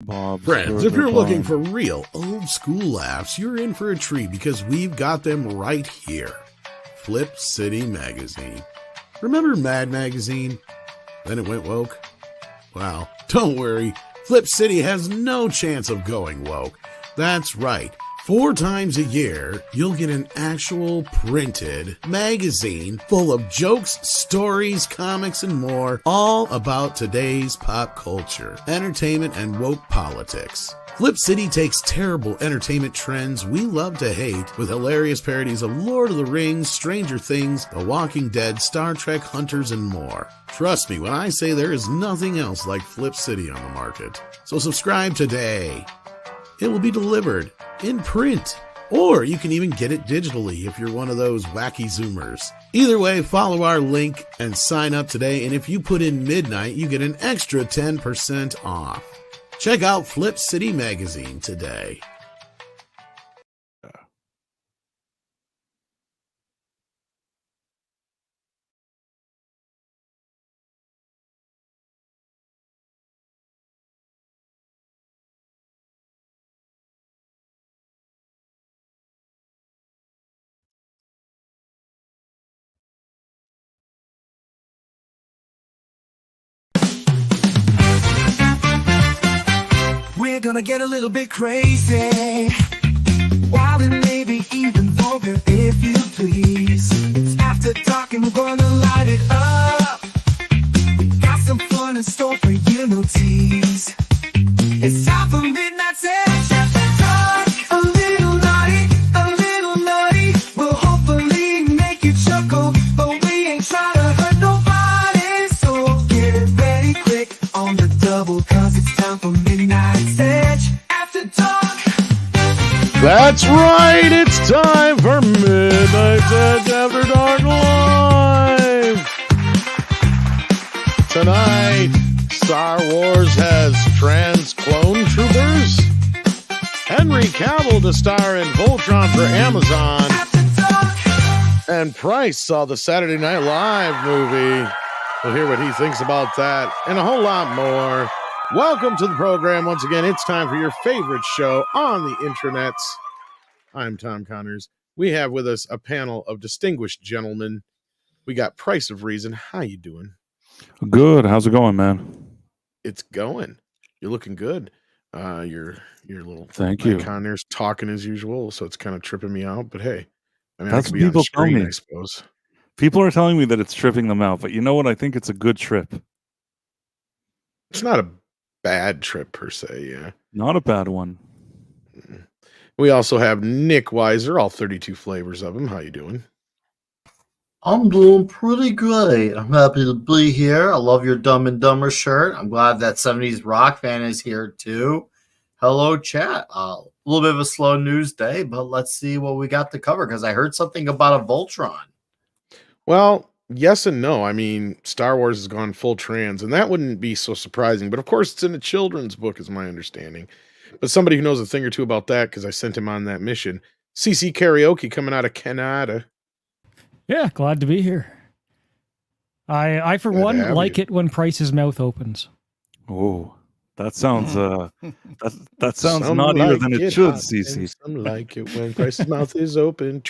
Bob's Friends, if Burger you're looking Barn. for real old school laughs, you're in for a treat because we've got them right here. Flip City Magazine. Remember Mad Magazine? Then it went woke? Well, don't worry. Flip City has no chance of going woke. That's right. 4 times a year, you'll get an actual printed magazine full of jokes, stories, comics, and more, all about today's pop culture, entertainment, and woke politics. Flip City takes terrible entertainment trends we love to hate with hilarious parodies of Lord of the Rings, Stranger Things, The Walking Dead, Star Trek, Hunters, and more. Trust me when I say there is nothing else like Flip City on the market. So subscribe today. It will be delivered in print, or you can even get it digitally if you're one of those wacky Zoomers. Either way, follow our link and sign up today, and if you put in midnight, you get an extra 10% off. Check out Flip City Magazine today. We're gonna get a little bit crazy, wild and maybe even vulgar, if you please. It's after dark and we're gonna light it up. We got some fun in store for you, no tease. It's time for Midnight Sesh After Dark. A little naughty, will hopefully make you chuckle, but we ain't trying to hurt nobody, so get ready quick on the double, cause it's time for Midnight Sesh After Dark. That's right, it's time for Midnight Edge After Dark Live! Tonight, Star Wars has trans clone troopers. Henry Cavill to star in Voltron for Amazon. And Price saw the Saturday Night Live movie. We'll hear what he thinks about that and a whole lot more. Welcome to the program. Once again, it's time for your favorite show on the intranets. I'm Tom Connors. We have with us a panel of distinguished gentlemen. We got Price of Reason. How you doing? Good. How's it going, man? It's going. You're looking good. Your little Thank you. icon there's talking as usual, so it's kind of tripping me out. But hey, I mean, That's I could what be on people tell screen, me. I suppose. People are telling me that it's tripping them out, but you know what? I think it's a good trip. It's not a bad trip per se, yeah. Not a bad one. We also have Nick Weiser, all 32 flavors of him. How you doing? I'm doing pretty great. I'm happy to be here. I love your Dumb and Dumber shirt. I'm glad that 70s rock fan is here too. Hello, chat. A little bit of a slow news day, but let's see what we got to cover because I heard something about a Voltron. Well, yes and no. I mean, Star Wars has gone full trans, and that wouldn't be so surprising. But of course, it's in a children's book, is my understanding. But somebody who knows a thing or two about that, because I sent him on that mission. CC Karaoke coming out of Canada. Yeah, glad to be here. I for Glad to one, have like you. it when Price's mouth opens. Oh, that sounds that sounds Some naughtier like than it it should, hot, CC. and some like it when Price's mouth is open.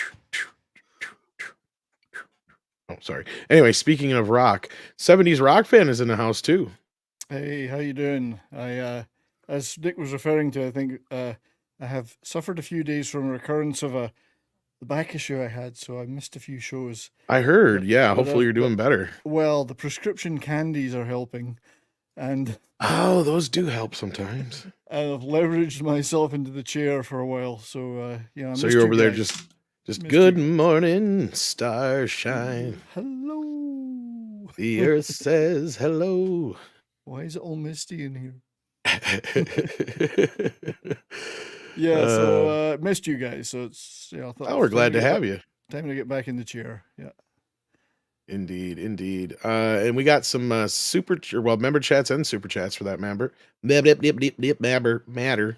Oh, sorry. Anyway, speaking of rock, 70s rock fan is in the house too. Hey, how you doing? As Nick was referring to, I think I have suffered a few days from a recurrence of the back issue I had, so I missed a few shows. I heard. Yeah, But hopefully you're doing better. Well, the prescription candies are helping, and Oh, those do help sometimes. I've leveraged myself into the chair for a while. So yeah, I So missed you're you over there guys. just Missed you good guys. morning, starshine. Hello. The earth says hello. Why is it all misty in here? Yeah, so missed you guys. So it's I thought Oh, we're glad to have you. Time to get back in the chair. Yeah. Indeed, indeed. And we got some member chats and super chats for that member. Matter.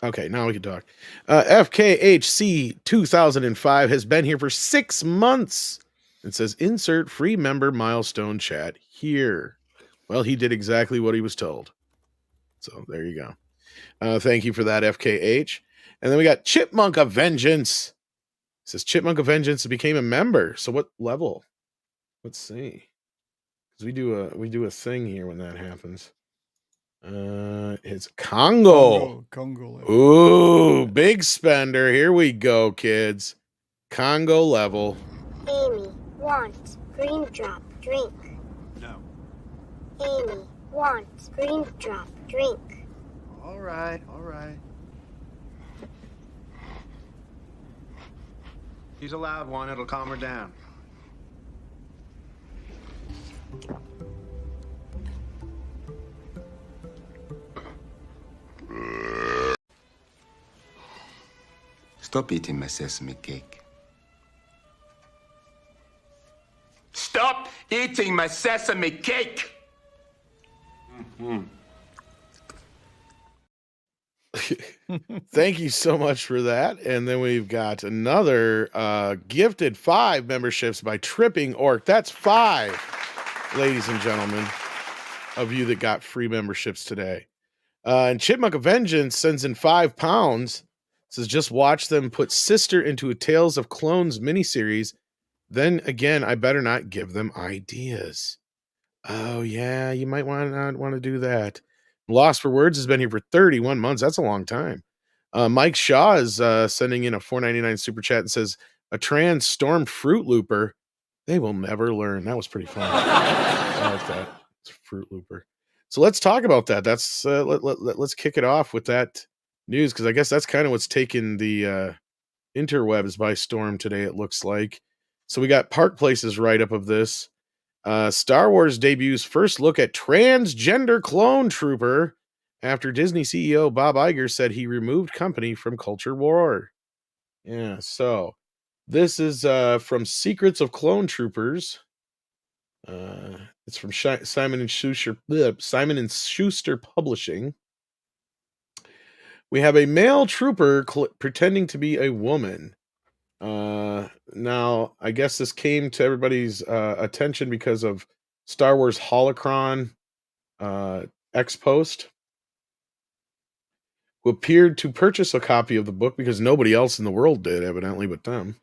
Okay, now we can talk. FKHC 2005 has been here for 6 months. It says insert free member milestone chat here. Well, he did exactly what he was told. So there you go. Thank you for that, FKH. And then we got Chipmunk of Vengeance. It says Chipmunk of Vengeance became a member. So what level? Let's see. Because we do a thing here when that happens. It's Congo. Congo. Ooh, big spender. Here we go, kids. Congo level. Amy wants green drop drink. No. Amy wants green drop drink. All right, all right. She's allowed one, it'll calm her down. Stop eating my sesame cake. Stop eating my sesame cake! Thank you so much for that. And then we've got another gifted 5 memberships by Tripping Orc. That's 5, ladies and gentlemen, of you that got free memberships today. And Chipmunk of Vengeance sends in £5. Says, just watch them put Sister into a Tales of Clones miniseries. Then again, I better not give them ideas. Oh, yeah, you might not want to do that. Lost for Words has been here for 31 months. That's a long time. Mike Shaw is sending in a $4.99 super chat and says, a trans storm Fruit Looper. They will never learn. That was pretty fun. I like that. It's a Fruit Looper. So let's talk about that. That's let's kick it off with that news, because I guess that's kind of what's taken the interwebs by storm today, it looks like. So we got Park Place's write-up of this. Star Wars debuts first look at transgender clone trooper after Disney CEO Bob Iger said he removed company from Culture War. Yeah, so this is from Secrets of Clone Troopers. It's from Simon and Schuster Publishing. We have a male trooper pretending to be a woman. Now, I guess this came to everybody's attention because of Star Wars Holocron X Post, who appeared to purchase a copy of the book because nobody else in the world did, evidently, but them.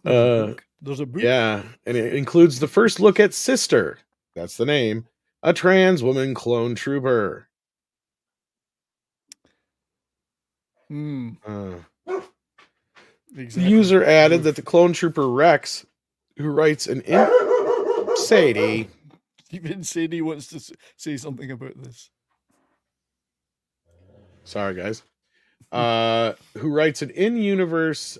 There's a book. Yeah, and it includes the first look at Sister. That's the name. A trans woman clone trooper. Exactly. The user added that the clone trooper Rex, who writes an Sadie. Even Sadie wants to say something about this. Sorry, guys. Who writes an in-universe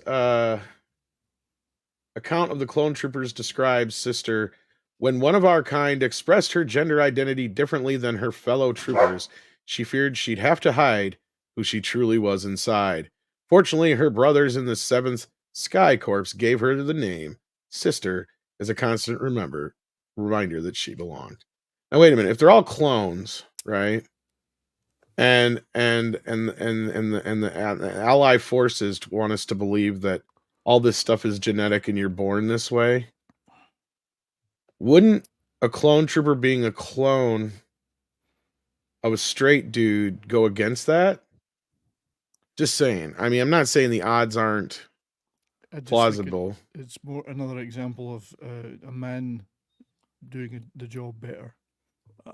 account of the clone troopers describes Sister. When one of our kind expressed her gender identity differently than her fellow troopers, she feared she'd have to hide who she truly was inside. Fortunately, her brothers in the 7th Sky Corps gave her the name Sister as a constant reminder that she belonged. Now, wait a minute. If they're all clones, right? And the Ally forces want us to believe that all this stuff is genetic and you're born this way. Wouldn't a clone trooper being a clone of a straight dude go against that? Just saying. I mean, I'm not saying the odds aren't plausible. It's more another example of a man doing the job better.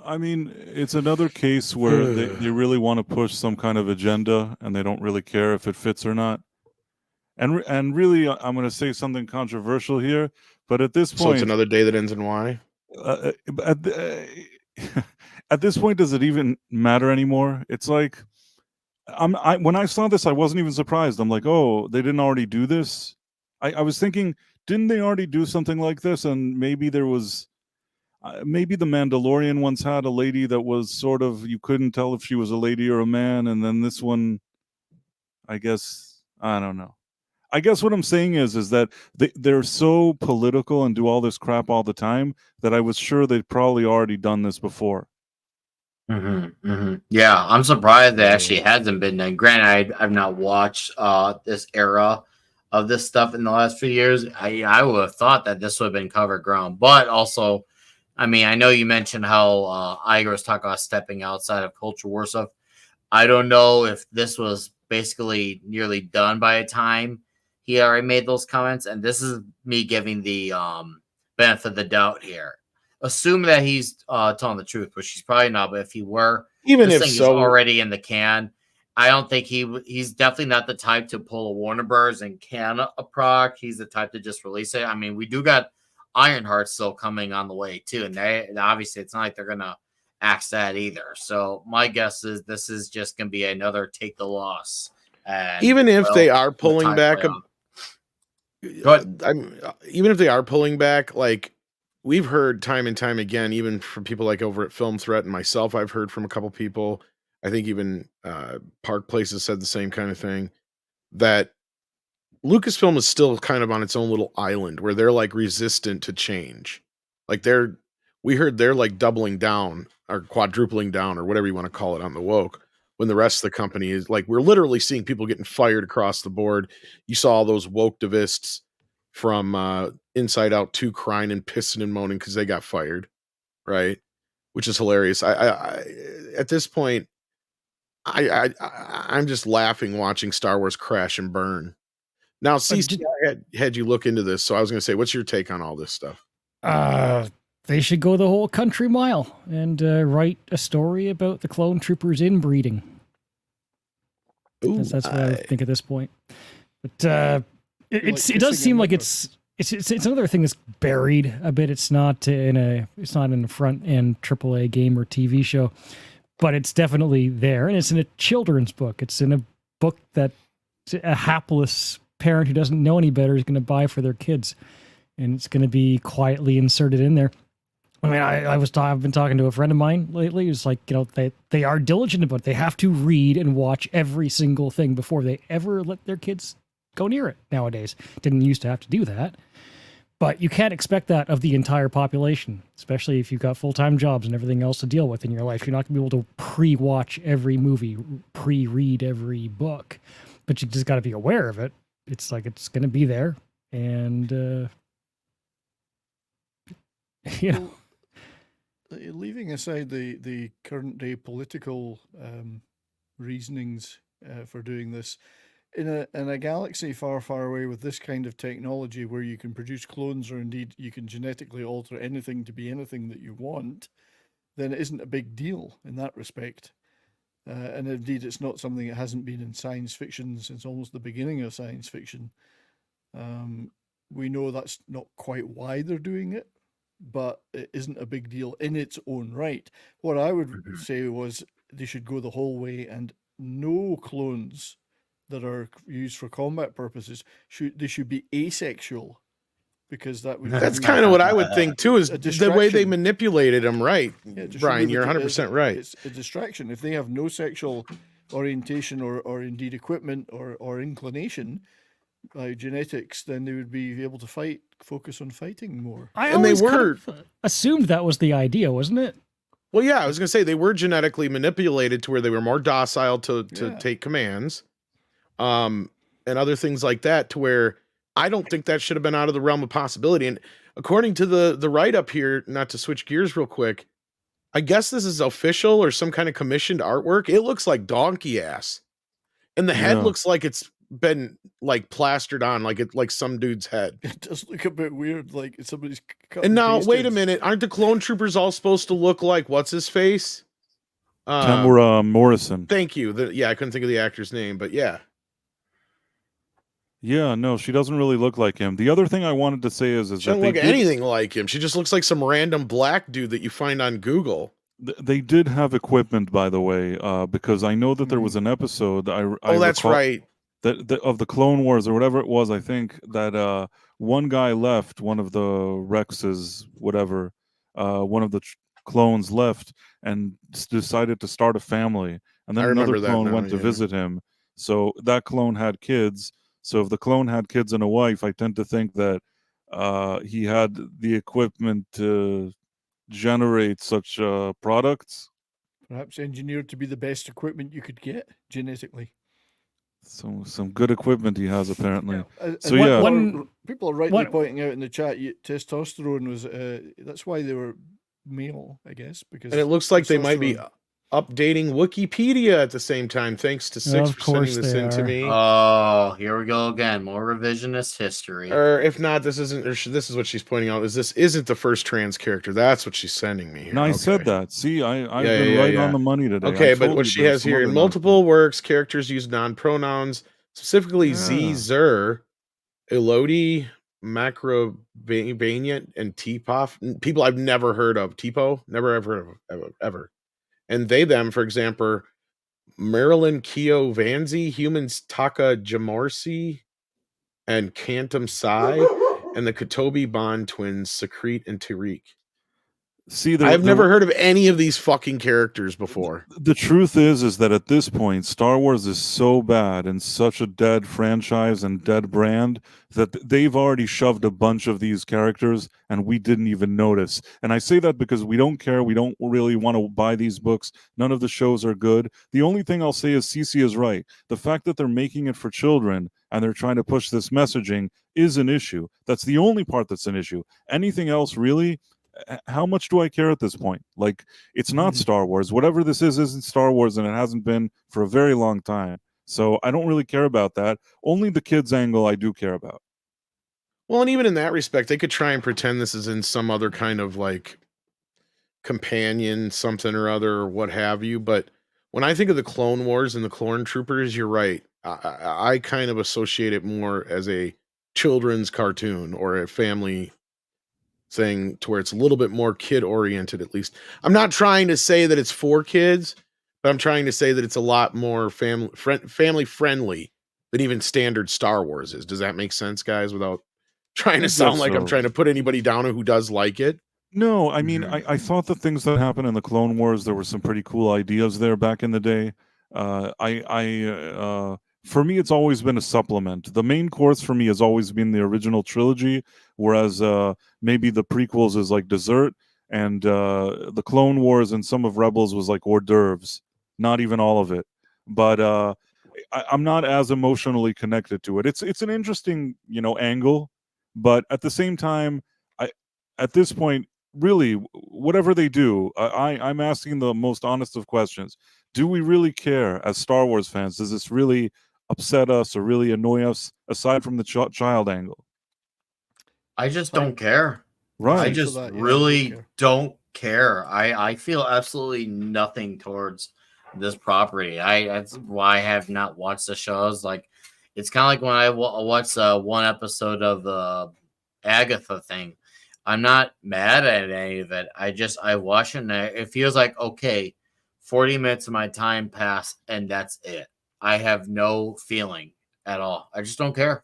I mean, it's another case where they really want to push some kind of agenda and they don't really care if it fits or not. And really, I'm going to say something controversial here, but at this point... So it's another day that ends in Y? At this point, does it even matter anymore? It's like... when I saw this, I wasn't even surprised. I'm like, oh, they didn't already do this? I was thinking, didn't they already do something like this? And maybe there was... maybe the Mandalorian once had a lady that was sort of... You couldn't tell if she was a lady or a man. And then this one, I guess... I don't know. I guess what I'm saying is that they're so political and do all this crap all the time that I was sure they'd probably already done this before. Yeah, I'm surprised they actually hasn't been done. Granted, I've not watched this era of this stuff in the last few years. I would have thought that this would have been covered ground, but also I mean, I know you mentioned how Iger was talking about stepping outside of culture war stuff. I don't know if this was basically nearly done by the time he already made those comments, and this is me giving the benefit of the doubt here. Assume that he's telling the truth, which he's probably not. But if he were, Even this if thing is so, already in the can. I don't think he's definitely not the type to pull a Warner Bros. And can a product. He's the type to just release it. I mean, we do got Ironheart still coming on the way too, and obviously it's not like they're gonna axe that either. So my guess is this is just gonna be another take the loss. And even if they are the pulling time back, play on. even if they are pulling back, like we've heard time and time again, even from people like over at Film Threat and myself, I've heard from a couple people. I think even Park Places said the same kind of thing, that Lucasfilm is still kind of on its own little island where they're like resistant to change. Like we heard they're like doubling down or quadrupling down or whatever you want to call it on the woke, when the rest of the company is like, we're literally seeing people getting fired across the board. You saw all those wokedivists from Inside Out 2 crying and pissing and moaning because they got fired, right? Which is hilarious. I at this point, I'm just laughing watching Star Wars crash and burn. Now, CC, I had you look into this, so I was going to say, what's your take on all this stuff? They should go the whole country mile and write a story about the clone troopers inbreeding. Ooh, That's what I think at this point. But it does seem like it's another thing that's buried a bit. It's not in a front end AAA game or TV show, but it's definitely there, and it's in a children's book. It's in a book that a hapless parent who doesn't know any better is going to buy for their kids, and it's going to be quietly inserted in there. I mean, I've been talking to a friend of mine lately who's like, they are diligent about it. They have to read and watch every single thing before they ever let their kids go near it nowadays. Didn't used to have to do that. But you can't expect that of the entire population, especially if you've got full-time jobs and everything else to deal with in your life. You're not going to be able to pre-watch every movie, pre-read every book, but you just got to be aware of it. It's like it's going to be there, and leaving aside the current day political reasonings for doing this, in a galaxy far, far away with this kind of technology where you can produce clones, or indeed you can genetically alter anything to be anything that you want, then it isn't a big deal in that respect. And indeed, it's not something that hasn't been in science fiction since almost the beginning of science fiction. We know that's not quite why they're doing it, but it isn't a big deal in its own right. What I would say was they should go the whole way, and no clones that are used for combat purposes should be asexual, because that's kind of what I would think too, is the way they manipulated them, right? Yeah, Brian, you're 100% right. It's a distraction. If they have no sexual orientation or indeed equipment or inclination by genetics, then they would be able to focus on fighting more. I always kind of assumed that was the idea, wasn't it? Well, yeah, I was going to say they were genetically manipulated to where they were more docile to take commands, and other things like that, to where I don't think that should have been out of the realm of possibility. And according to the write-up here, not to switch gears real quick, I guess this is official or some kind of commissioned artwork. It looks like donkey ass, and the head looks like it's been like plastered on, like some dude's head. It does look a bit weird, like somebody's cut and now, pasted. wait a minute, aren't the clone troopers all supposed to look like what's his face? Tamura Morrison. Thank you. I couldn't think of the actor's name, but yeah. Yeah, no, she doesn't really look like him. The other thing I wanted to say is she doesn't look anything like him. She just looks like some random black dude that you find on Google. They did have equipment, by the way, because I know that there was an episode. That's right. That of the Clone Wars or whatever it was. I think that one guy left, one of the Rexes, whatever, one of the clones left and decided to start a family, and then another clone went to visit him. So that clone had kids. So if the clone had kids and a wife, I tend to think that he had the equipment to generate such products. Perhaps engineered to be the best equipment you could get genetically. So some good equipment he has, apparently. People are rightly pointing out in the chat, testosterone was that's why they were male, I guess, because And it looks like they might be testosterone- updating Wikipedia at the same time. Thanks to Six Of for sending course this they in to are. me. Oh, here we go again. More revisionist history. Or if not, this isn't. Or this is what she's pointing out. Is this isn't the first trans character? That's what she's sending me here. And I said Okay. that. See, I've Yeah, been yeah, right yeah. on the money today. Okay, I but told what you she there's has some here other in nonsense. multiple works, characters use non-pronouns, specifically Yeah. Z, Zer, Elodie, Macrobanian, and Teepoff. People I've never heard of. Tipo, never ever heard of ever. And they them, for example, Marilyn Keo Vanzi, Humans Taka Jamorsi, and Cantum Sai, and the Katobi Bond twins, Secrete and Tariq. See, I've never heard of any of these fucking characters before. The truth is that at this point, Star Wars is so bad and such a dead franchise and dead brand that they've already shoved a bunch of these characters and we didn't even notice. And I say that because we don't care. We don't really want to buy these books. None of the shows are good. The only thing I'll say is Cece is right. The fact that they're making it for children and they're trying to push this messaging is an issue. That's the only part that's an issue. Anything else, really? How much do I care at this point? Like, it's not Star Wars. Whatever this is isn't Star Wars, and it hasn't been for a very long time. So I don't really care about that. Only the kids angle I do care about. Well, and even in that respect, they could try and pretend this is in some other kind of like companion something or other or what have you. But when I think of the Clone Wars and the Clone Troopers, you're right. I kind of associate it more as a children's cartoon or a family thing to where it's a little bit more kid oriented, at least. I'm not trying to say that it's for kids, but I'm trying to say that it's a lot more family friendly than even standard Star Wars is. Does that make sense, guys? Without trying to sound like I'm trying to put anybody down who does like it. No, I mean, I thought the things that happened in the Clone Wars, there were some pretty cool ideas there back in the day. For me, it's always been a supplement. The main course for me has always been the original trilogy, whereas maybe the prequels is like dessert, and the Clone Wars and some of Rebels was like hors d'oeuvres. Not even all of it, but I'm not as emotionally connected to it. It's an interesting, angle, but at the same time, at this point, really, whatever they do, I'm asking the most honest of questions. Do we really care as Star Wars fans? Does this really upset us or really annoy us aside from the child angle? I just don't care. Right. I just really don't care. I feel absolutely nothing towards this property. That's why I have not watched the shows. Like, it's kind of like when I watched one episode of the Agatha thing. I'm not mad at any of it. I watch it and it feels like, okay, 40 minutes of my time passed and that's it. I have no feeling at all. I just don't care.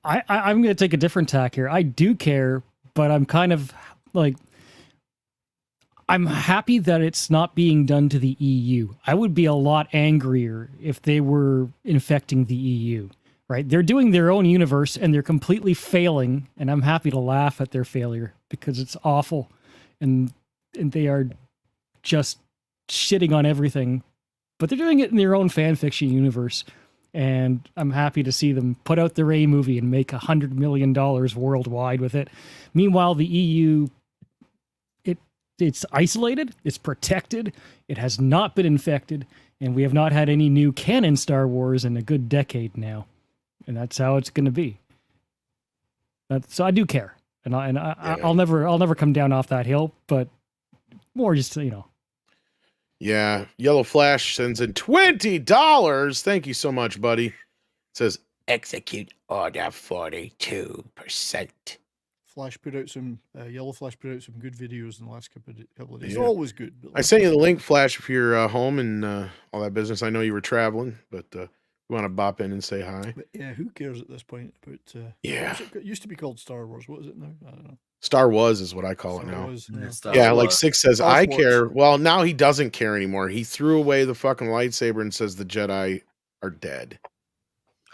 I'm going to take a different tack here. I do care, but I'm kind of like, I'm happy that it's not being done to the EU. I would be a lot angrier if they were infecting the EU, right? They're doing their own universe and they're completely failing. And I'm happy to laugh at their failure because it's awful. And they are just shitting on everything, but they're doing it in their own fan fiction universe. And I'm happy to see them put out their A movie and make $100 million worldwide with it. Meanwhile, the EU, it's isolated, it's protected, it has not been infected, and we have not had any new canon Star Wars in a good decade now. And that's how it's going to be. So I do care, and I'll never come down off that hill, but more just, Yeah, Yellow Flash sends in $20. Thank you so much, buddy. It says execute order 42%. Flash put out some Yellow Flash put out some good videos in the last couple of days. Yeah. Always good. I sent you the link, Flash, if you're home and all that business. I know you were traveling, but you want to bop in and say hi. But yeah, who cares at this point about? It used to be called Star Wars. What is it now? I don't know. Star Wars is what I call it now. Yeah, like Six says, I care. Well, now he doesn't care anymore. He threw away the fucking lightsaber and says the Jedi are dead.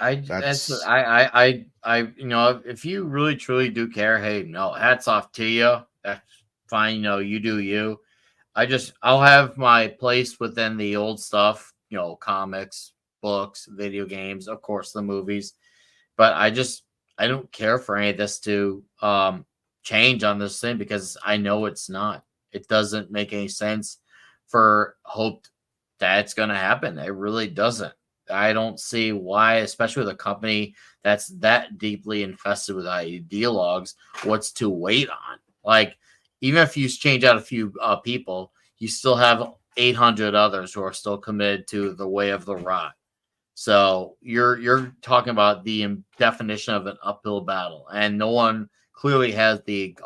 If you really truly do care, hey, no, hats off to you. That's fine. You do you. I'll have my place within the old stuff, comics, books, video games, of course, the movies. But I don't care for any of this to change on this thing because I know it's not. It doesn't make any sense for hope that's going to happen. It really doesn't. I don't see why, especially with a company that's that deeply infested with ideologues, what's to wait on? Like, even if you change out a few people, you still have 800 others who are still committed to the way of the rot. So you're talking about the definition of an uphill battle, and no one clearly has the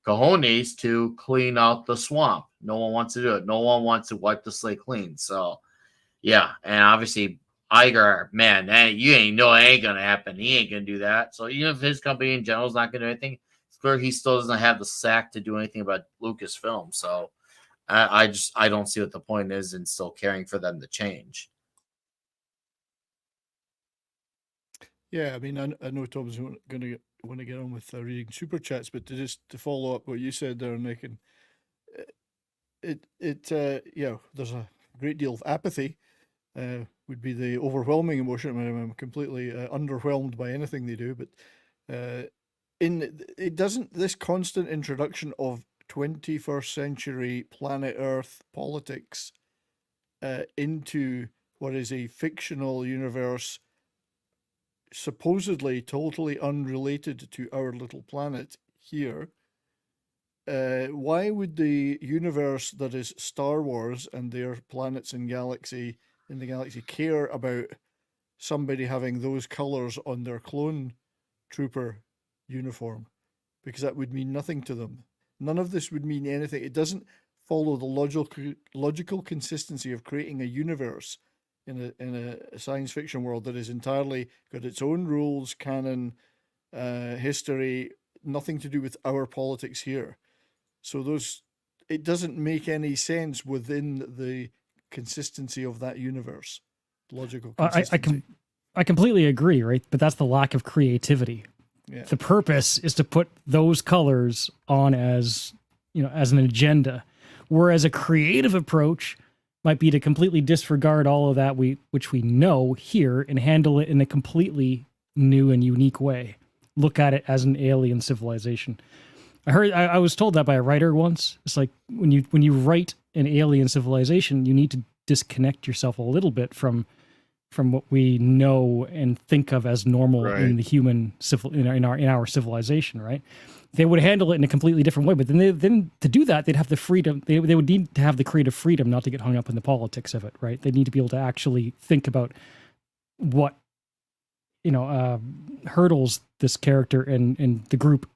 cojones to clean out the swamp. No one wants to do it. No one wants to wipe the slate clean. So yeah, and obviously Iger, man, you ain't know it ain't gonna happen. He ain't gonna do that. So even if his company in general is not gonna do anything, it's clear he still doesn't have the sack to do anything about Lucasfilm. So I don't see what the point is in still caring for them to change. Yeah, I mean, I know Tom's going to want to get on with reading super chats, but to follow up what you said there, Nick, and yeah, there's a great deal of apathy. Would be the overwhelming emotion. I mean, I'm completely underwhelmed by anything they do, but this constant introduction of 21st century planet Earth politics into what is a fictional universe supposedly totally unrelated to our little planet here. Why would the universe that is Star Wars and their planets in the galaxy care about somebody having those colors on their clone trooper uniform? Because that would mean nothing to them. None of this would mean anything. It doesn't follow the logical consistency of creating a universe in a science fiction world that is entirely got its own rules, canon, history, nothing to do with our politics here. So it doesn't make any sense within the consistency of that universe. Logical consistency. I completely agree, right? But that's the lack of creativity. Yeah. The purpose is to put those colors on as an agenda, whereas a creative approach might be to completely disregard all of that which we know here and handle it in a completely new and unique way. Look at it as an alien civilization. I was told that by a writer once. It's like when you write an alien civilization, you need to disconnect yourself a little bit from what we know and think of as normal in the human in our civilization, right? They would handle it in a completely different way, but then to do that, they'd have the freedom. They would need to have the creative freedom not to get hung up in the politics of it, right? They need to be able to actually think about what hurdles this character and the group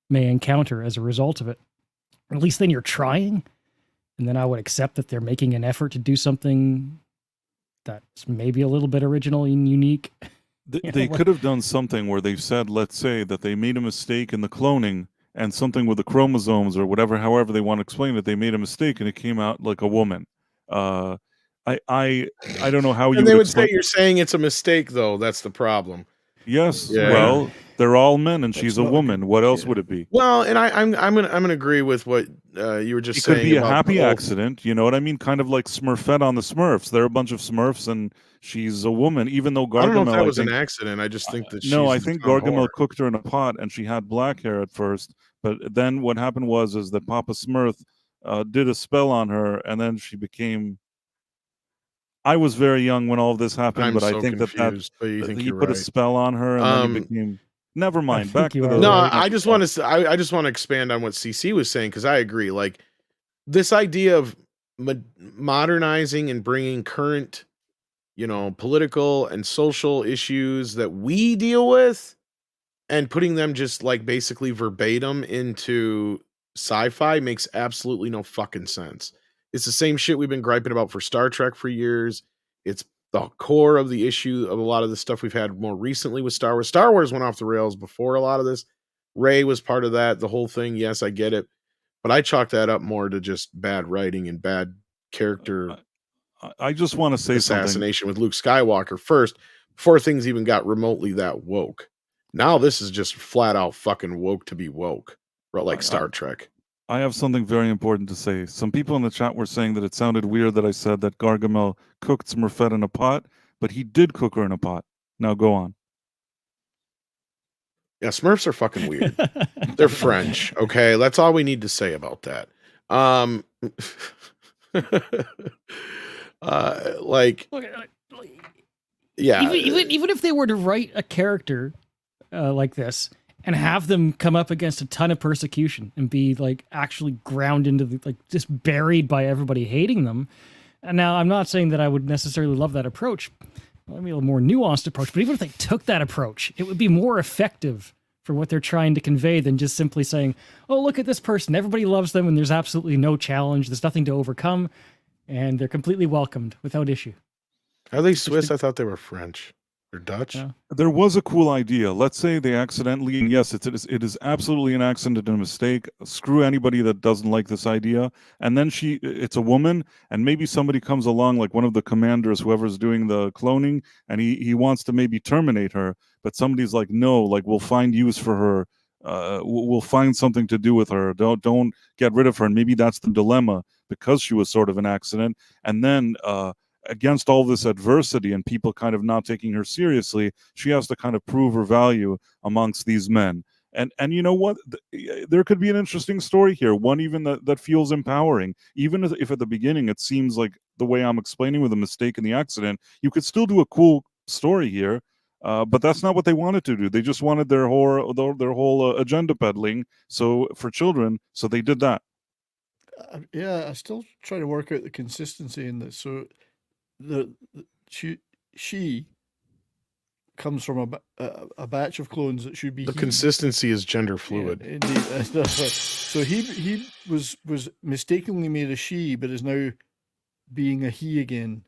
may encounter as a result of it. At least then you're trying, and then I would accept that they're making an effort to do something that's maybe a little bit original and unique. They could have done something where they've said, let's say, that they made a mistake in the cloning and something with the chromosomes or whatever, however they want to explain it, they made a mistake and it came out like a woman. I don't know how you. And they would say you're saying it's a mistake, though. That's the problem. Yes. Yeah. Well, they're all men, and she's a woman. What else would it be? Well, and I'm gonna agree with what you were just saying. It could be a about happy accident. You know what I mean? Kind of like Smurfette on the Smurfs. They're a bunch of Smurfs, and she's a woman. Even though Gargamel, I don't know if that was an accident. I just think that I think Gargamel cooked her in a pot, and she had black hair at first. But then what happened was that Papa Smurf did a spell on her, and then she became. I was very young when all of this happened, but I think confused, but you think he you're put a right. spell on her, and then he became. Never mind. Back to the. No, I just want to expand on what CC was saying because I agree. Like this idea of modernizing and bringing current, political and social issues that we deal with, and putting them just like basically verbatim into sci-fi makes absolutely no fucking sense. It's the same shit we've been griping about for Star Trek for years. It's the core of the issue of a lot of the stuff we've had more recently with Star Wars. Star Wars went off the rails before a lot of this. Rey was part of that, the whole thing. Yes, I get it. But I chalk that up more to just bad writing and bad character. I just want to say assassination with Luke Skywalker first, before things even got remotely that woke. Now this is just flat out fucking woke to be woke, like Star Trek. I have something very important to say. Some people in the chat were saying that it sounded weird that I said that Gargamel cooked Smurfette in a pot, but he did cook her in a pot. Now go on. Yeah, Smurfs are fucking weird. They're French. Okay, that's all we need to say about that. Like, yeah, even if they were to write a character like this and have them come up against a ton of persecution and be like actually ground into the, like just buried by everybody hating them. And now I'm not saying that I would necessarily love that approach. Maybe a more nuanced approach, but even if they took that approach, it would be more effective for what they're trying to convey than just simply saying, oh, look at this person. Everybody loves them and there's absolutely no challenge. There's nothing to overcome and they're completely welcomed without issue. Are they Swiss? I thought they were French or Dutch. Yeah. There was a cool idea. Let's say they accidentally, and yes, it is absolutely an accident and a mistake. Screw anybody that doesn't like this idea. And then it's a woman, and maybe somebody comes along, like one of the commanders, whoever's doing the cloning, and he wants to maybe terminate her, but somebody's like, no, like we'll find use for her. We'll find something to do with her. Don't get rid of her. And maybe that's the dilemma because she was sort of an accident. And then against all this adversity and people kind of not taking her seriously, she has to kind of prove her value amongst these men. And you know what? There could be an interesting story here, one even that feels empowering. Even if at the beginning it seems like the way I'm explaining with a mistake in the accident, you could still do a cool story here. But that's not what they wanted to do. They just wanted their whole agenda peddling. So for children, so they did that. Yeah, I still try to work out the consistency in this. So she comes from a batch of clones that should be the consistency is gender fluid. Yeah, indeed. So he was mistakenly made a she, but is now being a he again.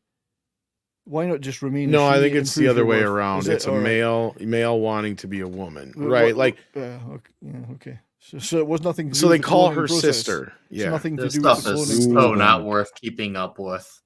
Why not just remain? No, a she I think and it's the prove other your way worth? around. Is It's it? a All right. male wanting to be a woman, right? Like, okay. So it was nothing. To do so with they the call cloning her process. sister. It's Yeah, nothing to This do with stuff the is cloning. so not worth keeping up with.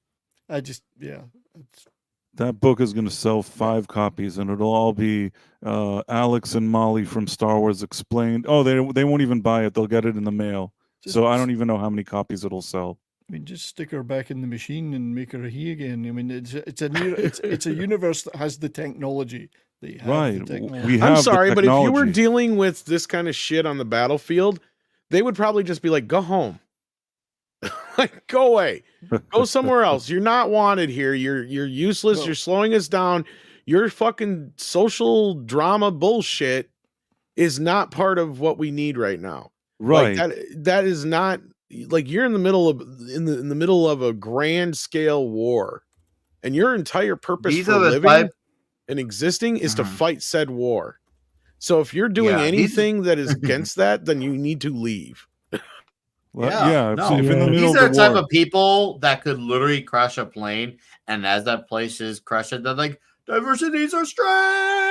That book is going to sell 5 copies, and it'll all be Alex and Molly from Star Wars Explained. Oh, they won't even buy it; they'll get it in the mail. So I don't even know how many copies it'll sell. I mean, just stick her back in the machine and make her a he again. I mean, it's a universe that has the technology. They have Right. the technology. We have I'm sorry, the but if you were technology. dealing with this kind of shit on the battlefield, they would probably just be like, "Go home, like go away, go somewhere else. You're not wanted here. You're useless. Well- You're slowing us down. Your fucking social drama bullshit is not part of what we need right now. Right. Like that is not like you're in the middle of a grand scale war, and your entire purpose These for are the living type- and existing is to Mhm. fight said war. So if you're doing Yeah, anything that is against that, then you need to leave. Well, Yeah, if no. in the middle These of are the the type war, of people that could literally crash a plane, and as that place is crashing, they're like, diversity is our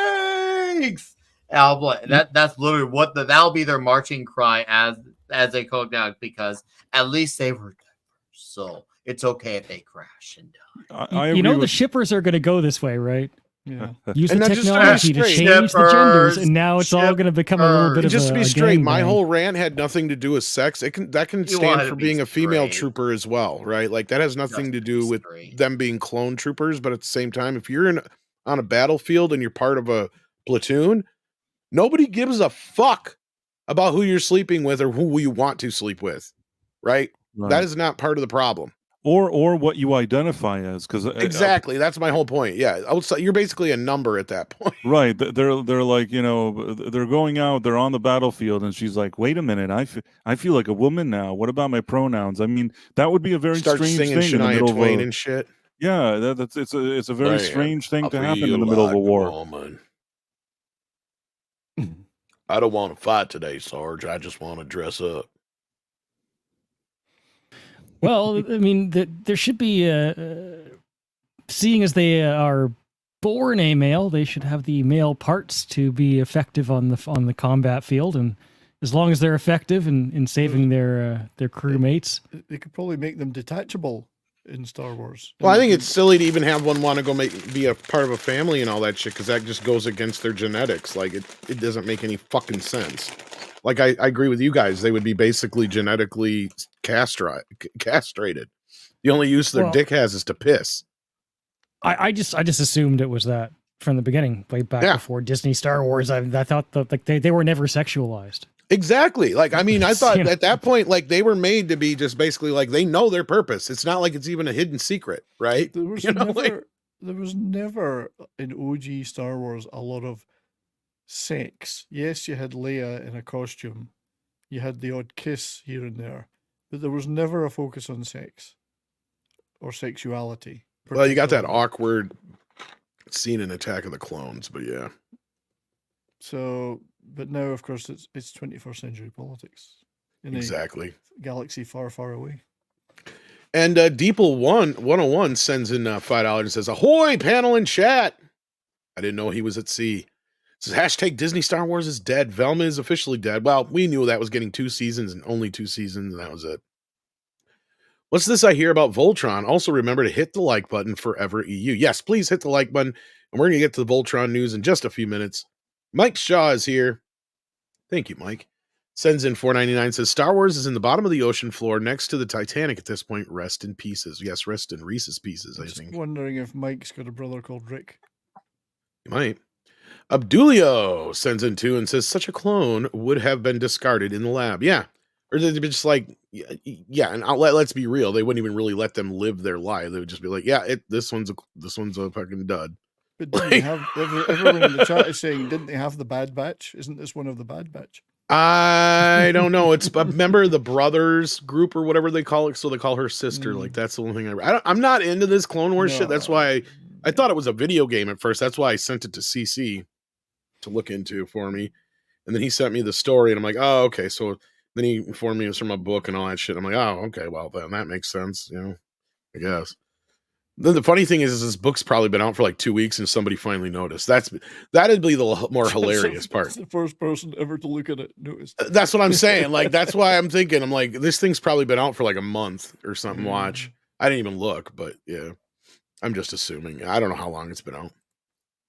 strength. And I'll be like, that's literally what that'll be their marching cry as they go down, because at least they were diverse. So it's okay if they crash and die. I You agree know the with- shippers are going to go this way, right? Yeah. Use And the now just to be technology to straight- change the genders, Shippers, and now it's all going to become a little bit And of just a to be a straight, my gangbang. whole rant had nothing to do with sex. That can You stand wanted for to be being a female straight. trooper as well, right? Like that has nothing Just to be do with straight. them being clone troopers, but at the same time, if you're on a battlefield and you're part of a platoon, nobody gives a fuck about who you're sleeping with or who you want to sleep with, right? Right. That is not part of the problem. or what you identify as, because Exactly. That's my whole point. Yeah. Outside, you're basically a number at that point. right, they're like, you know, they're going out, they're on the battlefield, and she's like, wait a minute, I feel like a woman now. What about my pronouns? I mean, that would be a very Start strange singing thing in the Shania middle Twain of and shit. yeah, it's a very Man, strange thing I to happen feel in the middle of a like war. woman. I don't want to fight today, Sarge. I just want to dress up. Well, I mean, there should be, seeing as they are born a male, they should have the male parts to be effective on the combat field, and as long as they're effective in saving their crewmates. They could probably make them detachable in Star Wars. Well, I think it's silly to even have one want to go be a part of a family and all that shit, because that just goes against their genetics. Like it doesn't make any fucking sense. Like I agree with you guys. They would be basically genetically castrated. The only use their Well, dick has is to piss. I just assumed it was that from the beginning, way back before Disney Star Wars. I thought like they were never sexualized. Exactly. Like, I mean, I thought at that point, like they were made to be just basically like they know their purpose. It's not like it's even a hidden secret, right? There was there was never in OG Star Wars a lot of sex. Yes, you had Leia in a costume. You had the odd kiss here and there, but there was never a focus on sex or sexuality. Well, you got that awkward scene in Attack of the Clones, but yeah. So, but now, of course, it's 21st century politics in exactly a galaxy far, far away. And Deeple 101 sends in $5 and says, "Ahoy, panel and chat! I didn't know he was at sea." It says hashtag Disney Star Wars is dead. Velma is officially dead. Well, we knew that was getting 2 seasons and only 2 seasons, and that was it. What's this I hear about Voltron? Also remember to hit the like button for Ever EU. Yes, please hit the like button, and we're going to get to the Voltron news in just a few minutes. Mike Shaw is here. Thank you, Mike. Sends in $4.99, says Star Wars is in the bottom of the ocean floor next to the Titanic at this point. Rest in pieces. Yes, rest in Reese's Pieces, I think. Wondering if Mike's got a brother called Rick. He might. Abdulio sends in 2 and says such a clone would have been discarded in the lab. Yeah. Or they'd be just like, yeah, and let's be real. They wouldn't even really let them live their life. They would just be like, yeah, this one's a fucking dud. But didn't they have, everyone in the chat is saying, didn't they have the Bad Batch? Isn't this one of the Bad Batch? I don't know. It's a member of the Brothers group or whatever they call it. So they call her sister. Like that's the only thing I'm not into this Clone Wars shit. That's why I thought it was a video game at first. That's why I sent it to CC to look into for me. And then he sent me the story and I'm like, oh, okay. So then he informed me it was from a book and all that shit. I'm like, oh, okay. Well, then that makes sense. You know, I guess. Then the funny thing is this book's probably been out for like 2 weeks and somebody finally noticed. That'd be the more hilarious part. The first person ever to look at it noticed. That's what I'm saying. Like, that's why I'm thinking, I'm like, this thing's probably been out for like a month or something. Watch. I didn't even look, but yeah, I'm just assuming. I don't know how long it's been out.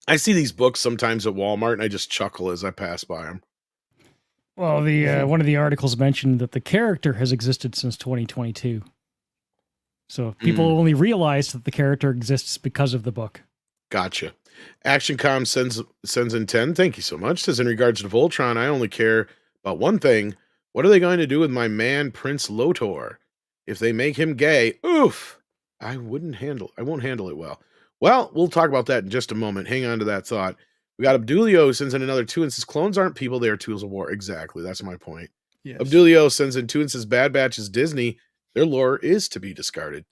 I see these books sometimes at Walmart and I just chuckle as I pass by them. Well, the one of the articles mentioned that the character has existed since 2022. So people only realize that the character exists because of the book. Gotcha. ActionCom sends in 10. Thank you so much. Says in regards to Voltron, I only care about one thing. What are they going to do with my man Prince Lotor? If they make him gay, oof, I won't handle it well. Well, we'll talk about that in just a moment. Hang on to that thought. We got Abdulio who sends in another 2 and says clones aren't people, they are tools of war. Exactly. That's my point. Yes. Abdulio sends in 2 and says Bad Batch is Disney. Their lore is to be discarded.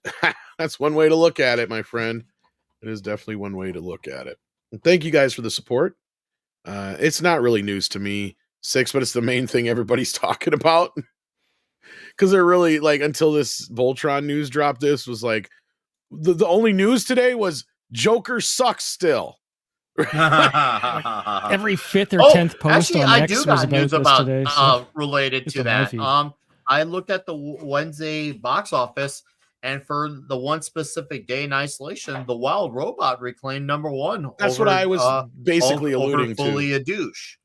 That's one way to look at it, my friend. It is definitely one way to look at it. And thank you guys for the support. It's not really news to me, 6, but it's the main thing everybody's talking about. Because they're really like, until this Voltron news dropped, this was like, the only news today was Joker sucks still. Every 5th or 10th post actually, on X was about news this today. So related to that. I looked at the Wednesday box office, and for the one specific day in isolation, The Wild Robot reclaimed #1. That's what I was basically alluding to.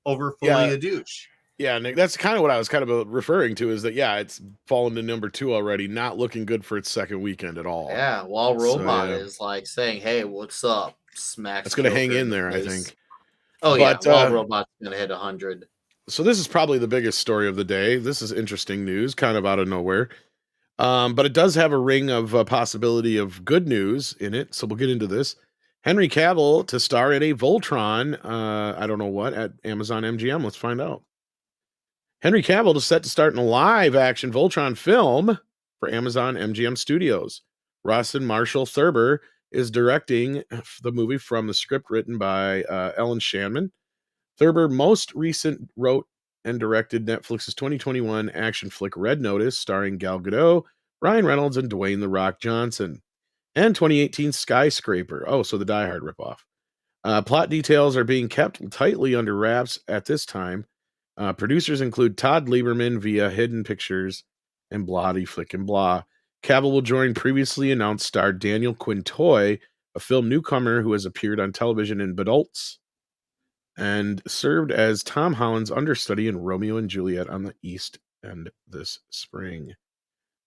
Over Fully a Douche. Yeah, Nick, that's kind of what I was kind of referring to is that, yeah, it's fallen to #2 already, not looking good for its second weekend at all. Yeah, Wild Robot is like saying, hey, what's up? Smack. It's going to hang in there, I think. Oh, yeah, Wild Robot's going to hit 100. So this is probably the biggest story of the day. This is interesting news, kind of out of nowhere. But it does have a ring of possibility of good news in it. So we'll get into this. Henry Cavill to star in a Voltron, I don't know what, at Amazon MGM. Let's find out. Henry Cavill is set to start in a live-action Voltron film for Amazon MGM Studios. Rawson Marshall Thurber is directing the movie from the script written by Ellen Shanman. Thurber most recent wrote and directed Netflix's 2021 action flick Red Notice, starring Gal Gadot, Ryan Reynolds, and Dwayne "The Rock" Johnson, and 2018 Skyscraper. Oh, so the Die Hard ripoff. Plot details are being kept tightly under wraps at this time. Producers include Todd Lieberman via Hidden Pictures and Bloody Flickin' Blah. Cavill will join previously announced star Daniel Quintoy, a film newcomer who has appeared on television in Badults and served as Tom Holland's understudy in Romeo and Juliet on the East End this spring.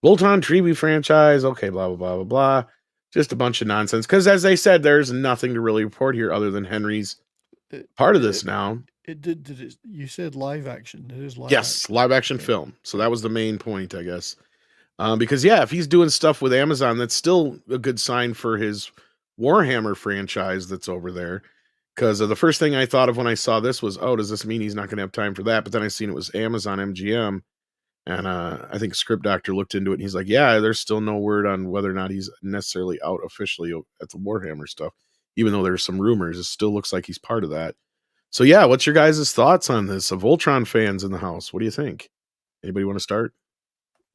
Voltron Treeview franchise. Okay, blah, blah, blah, blah, blah. Just a bunch of nonsense. Because as they said, there's nothing to really report here other than Henry's part of this now. You said live action. It is live Yes, action. live action film. So that was the main point, I guess. Because yeah, if he's doing stuff with Amazon, that's still a good sign for his Warhammer franchise that's over there. Because the first thing I thought of when I saw this was, oh, does this mean he's not going to have time for that? But then I seen it was Amazon MGM, and I think Script Doctor looked into it, and he's like, yeah, there's still no word on whether or not he's necessarily out officially at the Warhammer stuff, even though there's some rumors. It still looks like he's part of that. So yeah, what's your guys' thoughts on this? Voltron fans in the house, what do you think? Anybody want to start?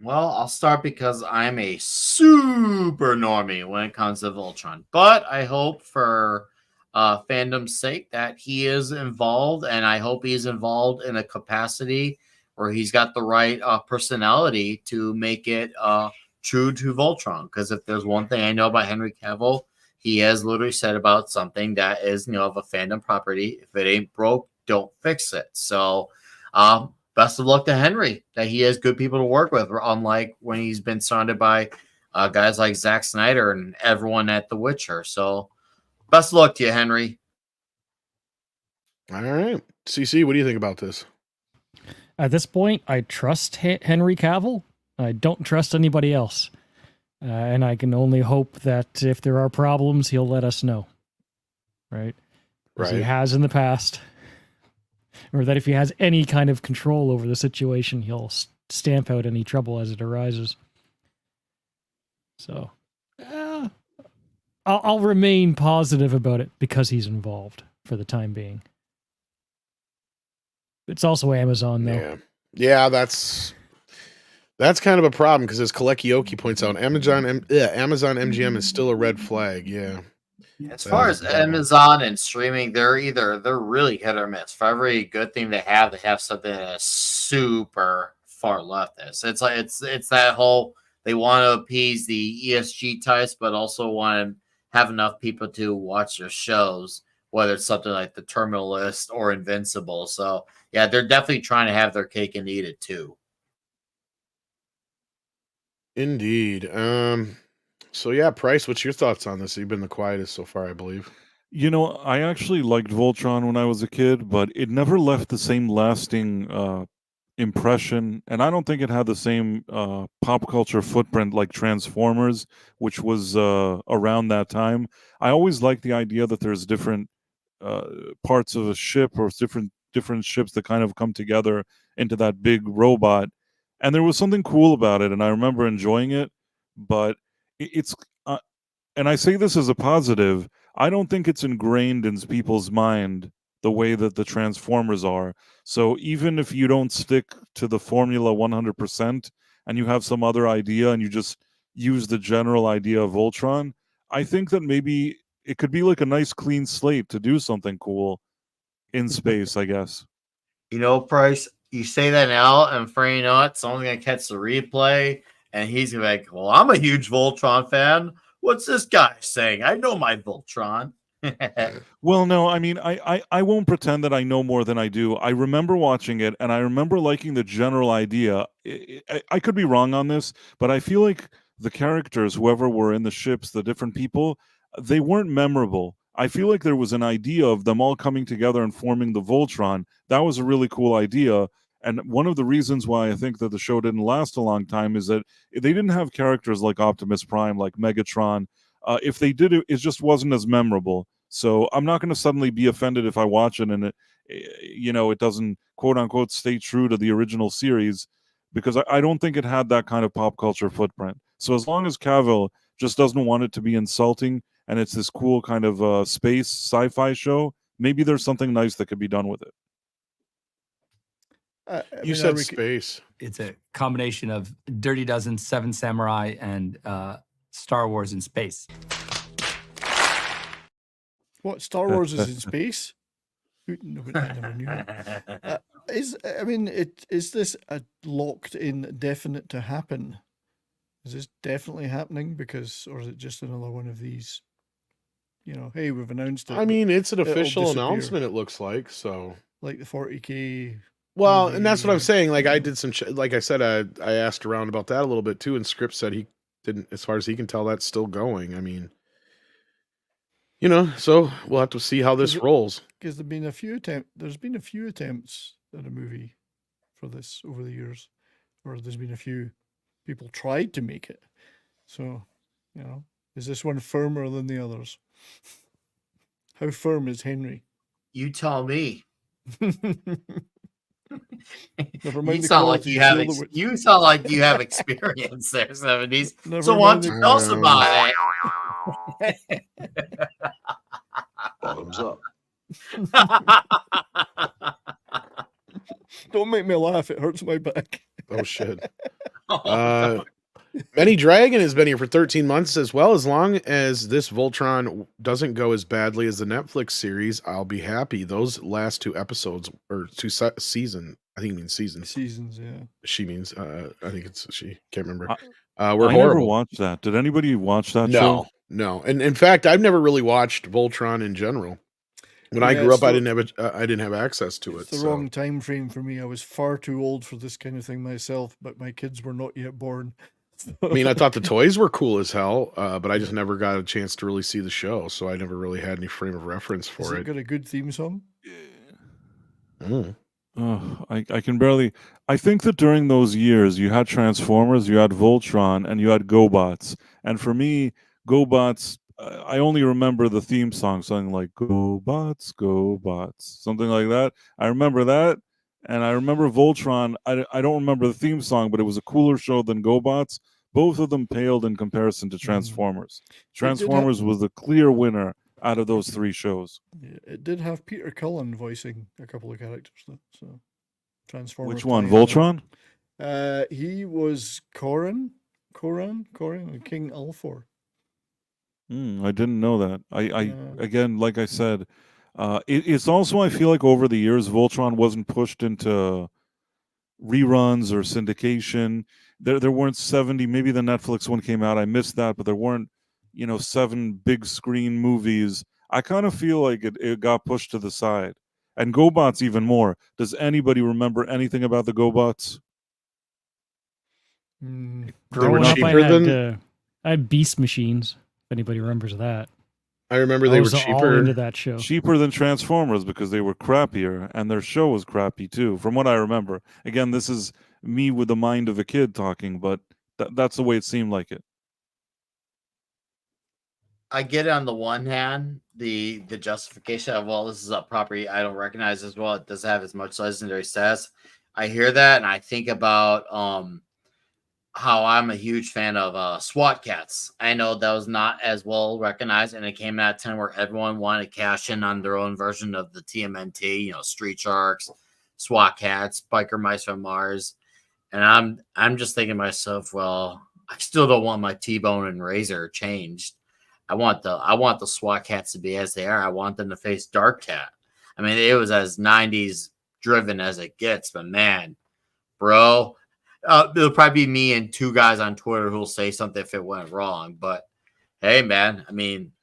Well, I'll start because I'm a super normie when it comes to Voltron. But I hope for fandom's sake that he is involved, and I hope he's involved in a capacity where he's got the right personality to make it true to Voltron. Because if there's one thing I know about Henry Cavill, he has literally said about something that is, of a fandom property. If it ain't broke, don't fix it. So, best of luck to Henry, that he has good people to work with, unlike when he's been surrounded by guys like Zack Snyder and everyone at The Witcher. So, best of luck to you, Henry. All right. CC, what do you think about this? At this point, I trust Henry Cavill. I don't trust anybody else. And I can only hope that if there are problems, he'll let us know. Right? As he has in the past. Or that if he has any kind of control over the situation, he'll stamp out any trouble as it arises. So, I'll remain positive about it because he's involved for the time being. It's also Amazon, though. Yeah, that's kind of a problem because as Kalekioki points out, Amazon MGM is still a red flag. Yeah. As far as Amazon and streaming, they're really hit or miss. For every good thing they have something that is super far leftist. It's like it's that whole they want to appease the ESG types, but also want to have enough people to watch their shows, whether it's something like The Terminal List or Invincible. So yeah, they're definitely trying to have their cake and eat it too. Indeed. So yeah, Price, what's your thoughts on this? You've been the quietest so far, I believe. I actually liked Voltron when I was a kid, but it never left the same lasting impression, and I don't think it had the same pop culture footprint like Transformers, which was around that time. I always liked the idea that there's different parts of a ship or different ships that kind of come together into that big robot, and there was something cool about it, and I remember enjoying it. But it's and I say this as a positive, I don't think it's ingrained in people's mind the way that the Transformers are. So even if you don't stick to the formula 100% and you have some other idea and you just use the general idea of Voltron, I think that maybe it could be like a nice clean slate to do something cool in space, I guess. Price, you say that now, and for someone's going to catch the replay, and he's going to be like, well, I'm a huge Voltron fan. What's this guy saying? I know my Voltron. Well, no, I mean, I won't pretend that I know more than I do. I remember watching it, and I remember liking the general idea. I could be wrong on this, but I feel like the characters, whoever were in the ships, the different people, they weren't memorable. I feel like there was an idea of them all coming together and forming the Voltron. That was a really cool idea. And one of the reasons why I think that the show didn't last a long time is that they didn't have characters like Optimus Prime, like Megatron. If they did, it just wasn't as memorable. So I'm not going to suddenly be offended if I watch it and it doesn't quote unquote stay true to the original series, because I don't think it had that kind of pop culture footprint. So as long as Cavill just doesn't want it to be insulting and it's this cool kind of space sci-fi show, maybe there's something nice that could be done with it. You said space. It's a combination of Dirty Dozen, Seven Samurai, and Star Wars in space. What, Star Wars is in space? No, I never knew that. Is this a locked in definite to happen? Is this definitely happening? Or is it just another one of these, hey, we've announced it. I mean, it's an official announcement, it looks like, so. Like the 40K. Well, and that's what I'm saying. Like I did some, like I said, I asked around about that a little bit too, and Script said he didn't, as far as he can tell, that's still going. I mean, so we'll have to see how this rolls. Because there's been a few attempts at a movie for this over the years, or there's been a few people tried to make it. So, is this one firmer than the others? How firm is Henry? You tell me. Never mind. You sound like you have experience there, 70s. So why don't you tell us about it? Bottoms up. Don't make me laugh. It hurts my back. Oh shit. Many Dragon has been here for 13 months as well. As long as this Voltron doesn't go as badly as the Netflix series, I'll be happy. Those last 2 episodes or 2 season, I think he means seasons. Seasons, yeah. She means, I think it's she. Can't remember. I horrible. never watched that. Did anybody watch that show? No. And in fact, I've never really watched Voltron in general. When I grew up, I didn't have access to it. It's the wrong time frame for me. I was far too old for this kind of thing myself, but my kids were not yet born. I mean, I thought the toys were cool as hell, but I just never got a chance to really see the show, so I never really had any frame of reference for it. Got a good theme song? Mm. I can barely. I think that during those years, you had Transformers, you had Voltron, and you had GoBots. And for me, GoBots, I only remember the theme song, something like "GoBots, GoBots," something like that. I remember that. And I remember Voltron. I don't remember the theme song, but it was a cooler show than GoBots. Both of them paled in comparison to Transformers. Transformers was the clear winner out of those 3 shows. Yeah, it did have Peter Cullen voicing a couple of characters, though. So, Transformers. Which one? Voltron? He was Corin, and King Alfor. I didn't know that. Again, like I said, it's also, I feel like over the years, Voltron wasn't pushed into reruns or syndication. There weren't 70, maybe the Netflix one came out, I missed that, but there weren't, 7 big screen movies. I kind of feel like it got pushed to the side. And GoBots even more. Does anybody remember anything about the GoBots? Growing up, I had Beast Machines, if anybody remembers that. I remember they were cheaper. All into that show. Cheaper than Transformers because they were crappier, and their show was crappy too, from what I remember. Again, this is me with the mind of a kid talking, but that's the way it seemed like it. I get it on the one hand, the justification of, well, this is a property I don't recognize as well. It doesn't have as much legendary status. I hear that, and I think about how I'm a huge fan of SWAT Cats. I know that was not as well recognized, and it came at a time where everyone wanted to cash in on their own version of the TMNT, Street Sharks, SWAT Cats, Biker Mice from Mars. And I'm just thinking to myself, well, I still don't want my T-Bone and Razor changed. I want the SWAT Cats to be as they are. I want them to face Dark Cat. I mean, it was as 90s driven as it gets, but man, bro, it'll probably be me and 2 guys on Twitter who'll say something if it went wrong. But hey, man, I mean,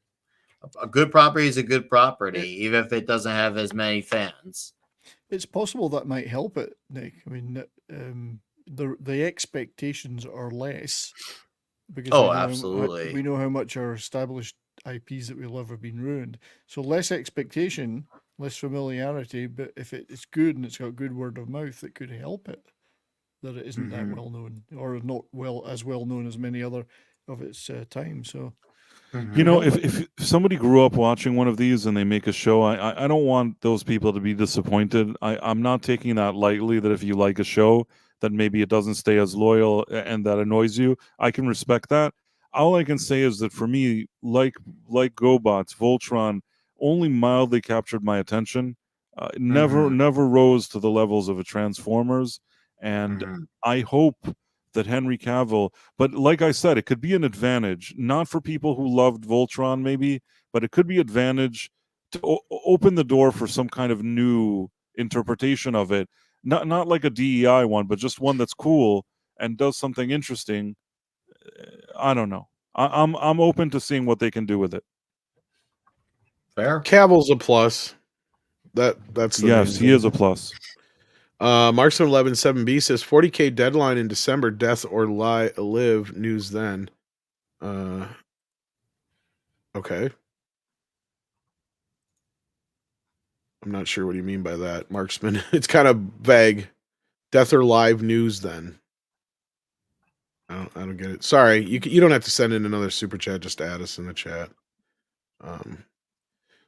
a good property is a good property, even if it doesn't have as many fans. It's possible that might help it, Nick. I mean, the expectations are less. Because absolutely. We know how much our established IPs that we love have been ruined. So less expectation, less familiarity, but if it's good and it's got good word of mouth, it could help it. That it isn't that well known, or not as well known as many other of its time. So, if somebody grew up watching one of these and they make a show, I don't want those people to be disappointed. I'm not taking that lightly. That if you like a show, that maybe it doesn't stay as loyal and that annoys you, I can respect that. All I can say is that for me, like GoBots, Voltron only mildly captured my attention. Never rose to the levels of a Transformers. And I hope that Henry Cavill, but like I said, it could be an advantage, not for people who loved Voltron maybe, but it could be advantage to open the door for some kind of new interpretation of it. Not like a DEI one, but just one that's cool and does something interesting. I don't know. I'm open to seeing what they can do with it. Fair. Cavill's a plus. That's the yes, he is a plus. Marksman 11 7B says 40K deadline in December. Death or live news then. Okay. I'm not sure what you mean by that, Marksman. It's kind of vague. Death or live news, then. I don't get it. Sorry, you don't have to send in another super chat. Just add us in the chat.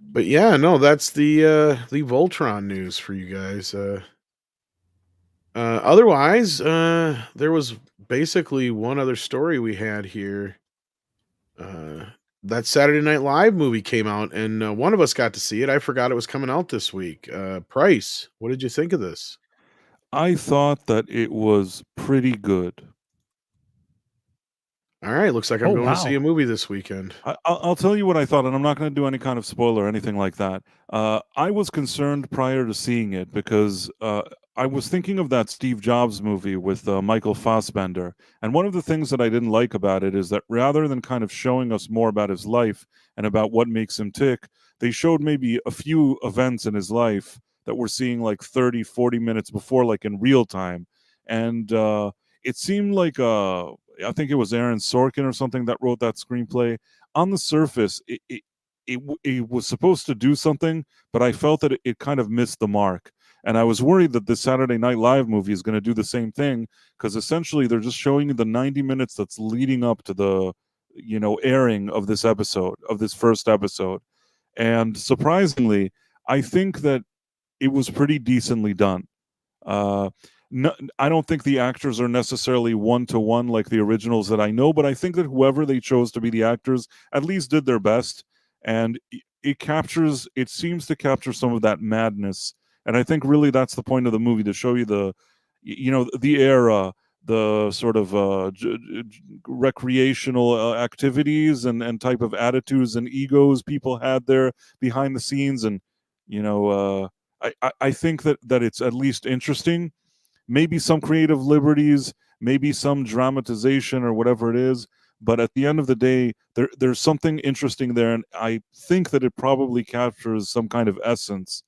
But yeah, no, that's the Voltron news for you guys. Otherwise, there was basically one other story we had here. That Saturday Night Live movie came out, and one of us got to see it. I forgot it was coming out this week. Price, what did you think of this? I thought that it was pretty good. All right, looks like I'm going to see a movie this weekend. I'll tell you what I thought, and I'm not going to do any kind of spoiler or anything like that. I was concerned prior to seeing it because I was thinking of that Steve Jobs movie with Michael Fassbender. And one of the things that I didn't like about it is that rather than kind of showing us more about his life and about what makes him tick, they showed maybe a few events in his life that we're seeing like 30, 40 minutes before, like in real time. And it seemed like I think it was Aaron Sorkin or something that wrote that screenplay. On the surface, it was supposed to do something, but I felt that it kind of missed the mark. And I was worried that the Saturday Night Live movie is going to do the same thing, because essentially they're just showing you the 90 minutes that's leading up to the, airing of this episode, of this first episode. And surprisingly, I think that it was pretty decently done. No, I don't think the actors are necessarily one-to-one like the originals that I know, but I think that whoever they chose to be the actors at least did their best, and it seems to capture some of that madness. And I think really that's the point of the movie, to show you the era, the sort of recreational activities and type of attitudes and egos people had there behind the scenes. And I think that it's at least interesting. Maybe some creative liberties, maybe some dramatization or whatever it is. But at the end of the day, there's something interesting there. And I think that it probably captures some kind of essence.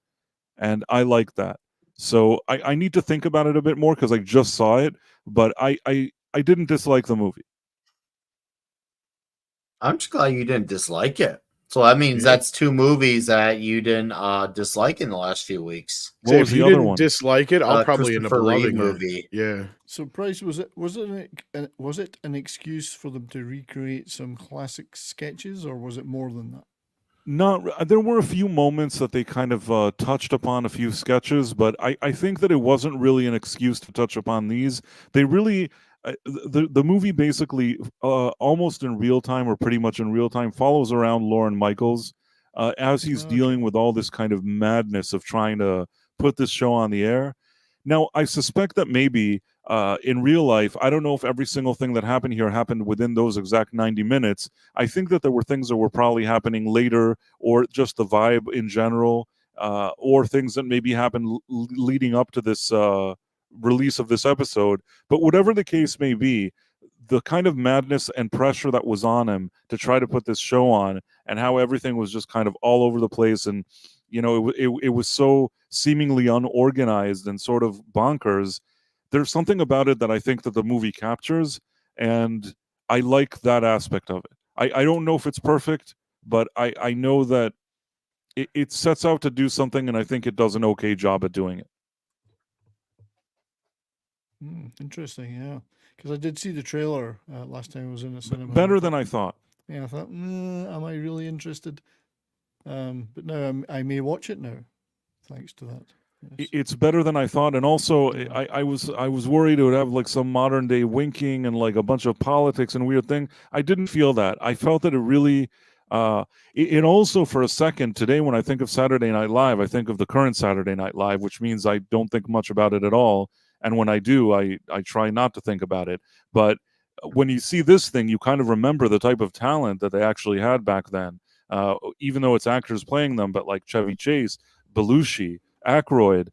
And I like that. So I need to think about it a bit more because I just saw it. But I didn't dislike the movie. I'm just glad you didn't dislike it. So that means that's two movies that you didn't dislike in the last few weeks. So if you didn't dislike it, I'll probably end up loving movie. it. Yeah. So, Price, was it an excuse for them to recreate some classic sketches, or was it more than that? There were a few moments that they kind of touched upon, a few sketches, but I think that it wasn't really an excuse to touch upon these. They really, the movie basically, almost in real time or pretty much in real time, follows around Lorne Michaels as he's dealing with all this kind of madness of trying to put this show on the air. Now, I suspect that maybe in real life, I don't know if every single thing that happened here happened within those exact 90 minutes. I think that there were things that were probably happening later, or just the vibe in general, or things that maybe happened leading up to this release of this episode. But whatever the case may be, the kind of madness and pressure that was on him to try to put this show on, and how everything was just kind of all over the place, and it was so seemingly unorganized and sort of bonkers. There's something about it that I think that the movie captures, and I like that aspect of it. I don't know if it's perfect, but I know that it sets out to do something, and I think it does an okay job at doing it. Interesting, yeah. Because I did see the trailer last time I was in the cinema. Better than I thought. Yeah, I thought, am I really interested? But now I may watch it now, thanks to that. Yes. It's better than I thought, and also I was worried it would have like some modern day winking and like a bunch of politics and weird thing. I didn't feel that. I felt that it really. It also, for a second today, when I think of Saturday Night Live, I think of the current Saturday Night Live, which means I don't think much about it at all. And when I do, I try not to think about it. But when you see this thing, you kind of remember the type of talent that they actually had back then. Even though it's actors playing them, but like Chevy Chase, Belushi, Aykroyd,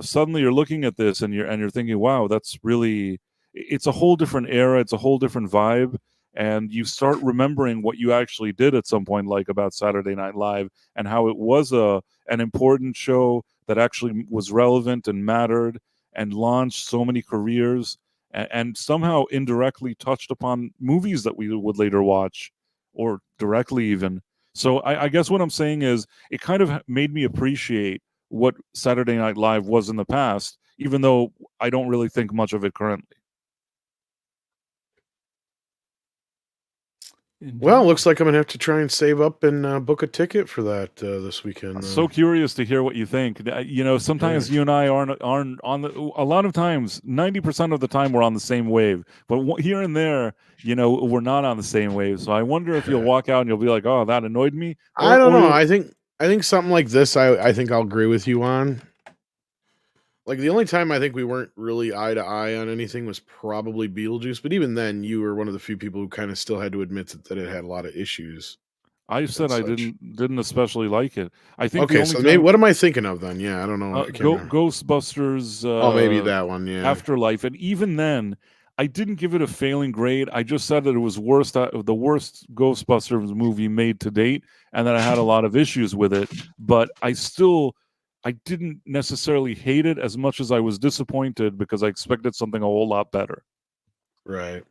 suddenly you're looking at this and you're thinking, wow, that's really, it's a whole different era, it's a whole different vibe, and you start remembering what you actually did at some point, like about Saturday Night Live, and how it was an important show that actually was relevant and mattered and launched so many careers. and somehow indirectly touched upon movies that we would later watch, or directly even. So I guess what I'm saying is it kind of made me appreciate what Saturday Night Live was in the past, even though I don't really think much of it currently. Well, looks like I'm gonna have to try and save up and book a ticket for that this weekend. I'm so curious to hear what you think. Sometimes you and I aren't on the. A lot of times, 90% of the time, we're on the same wave. But here and there, we're not on the same wave. So I wonder if you'll walk out and you'll be like, "Oh, that annoyed me." I don't know. I think something like this, I think I'll agree with you on. Like the only time I think we weren't really eye to eye on anything was probably Beetlejuice, but even then, you were one of the few people who kind of still had to admit that it had a lot of issues. I said I didn't especially like it. I think okay. So maybe what am I thinking of then? Yeah, I don't know. Ghostbusters. Maybe that one. Yeah, Afterlife, and even then, I didn't give it a failing grade. I just said that it was the worst Ghostbusters movie made to date, and that I had a lot of issues with it. But I didn't necessarily hate it as much as I was disappointed because I expected something a whole lot better. Right.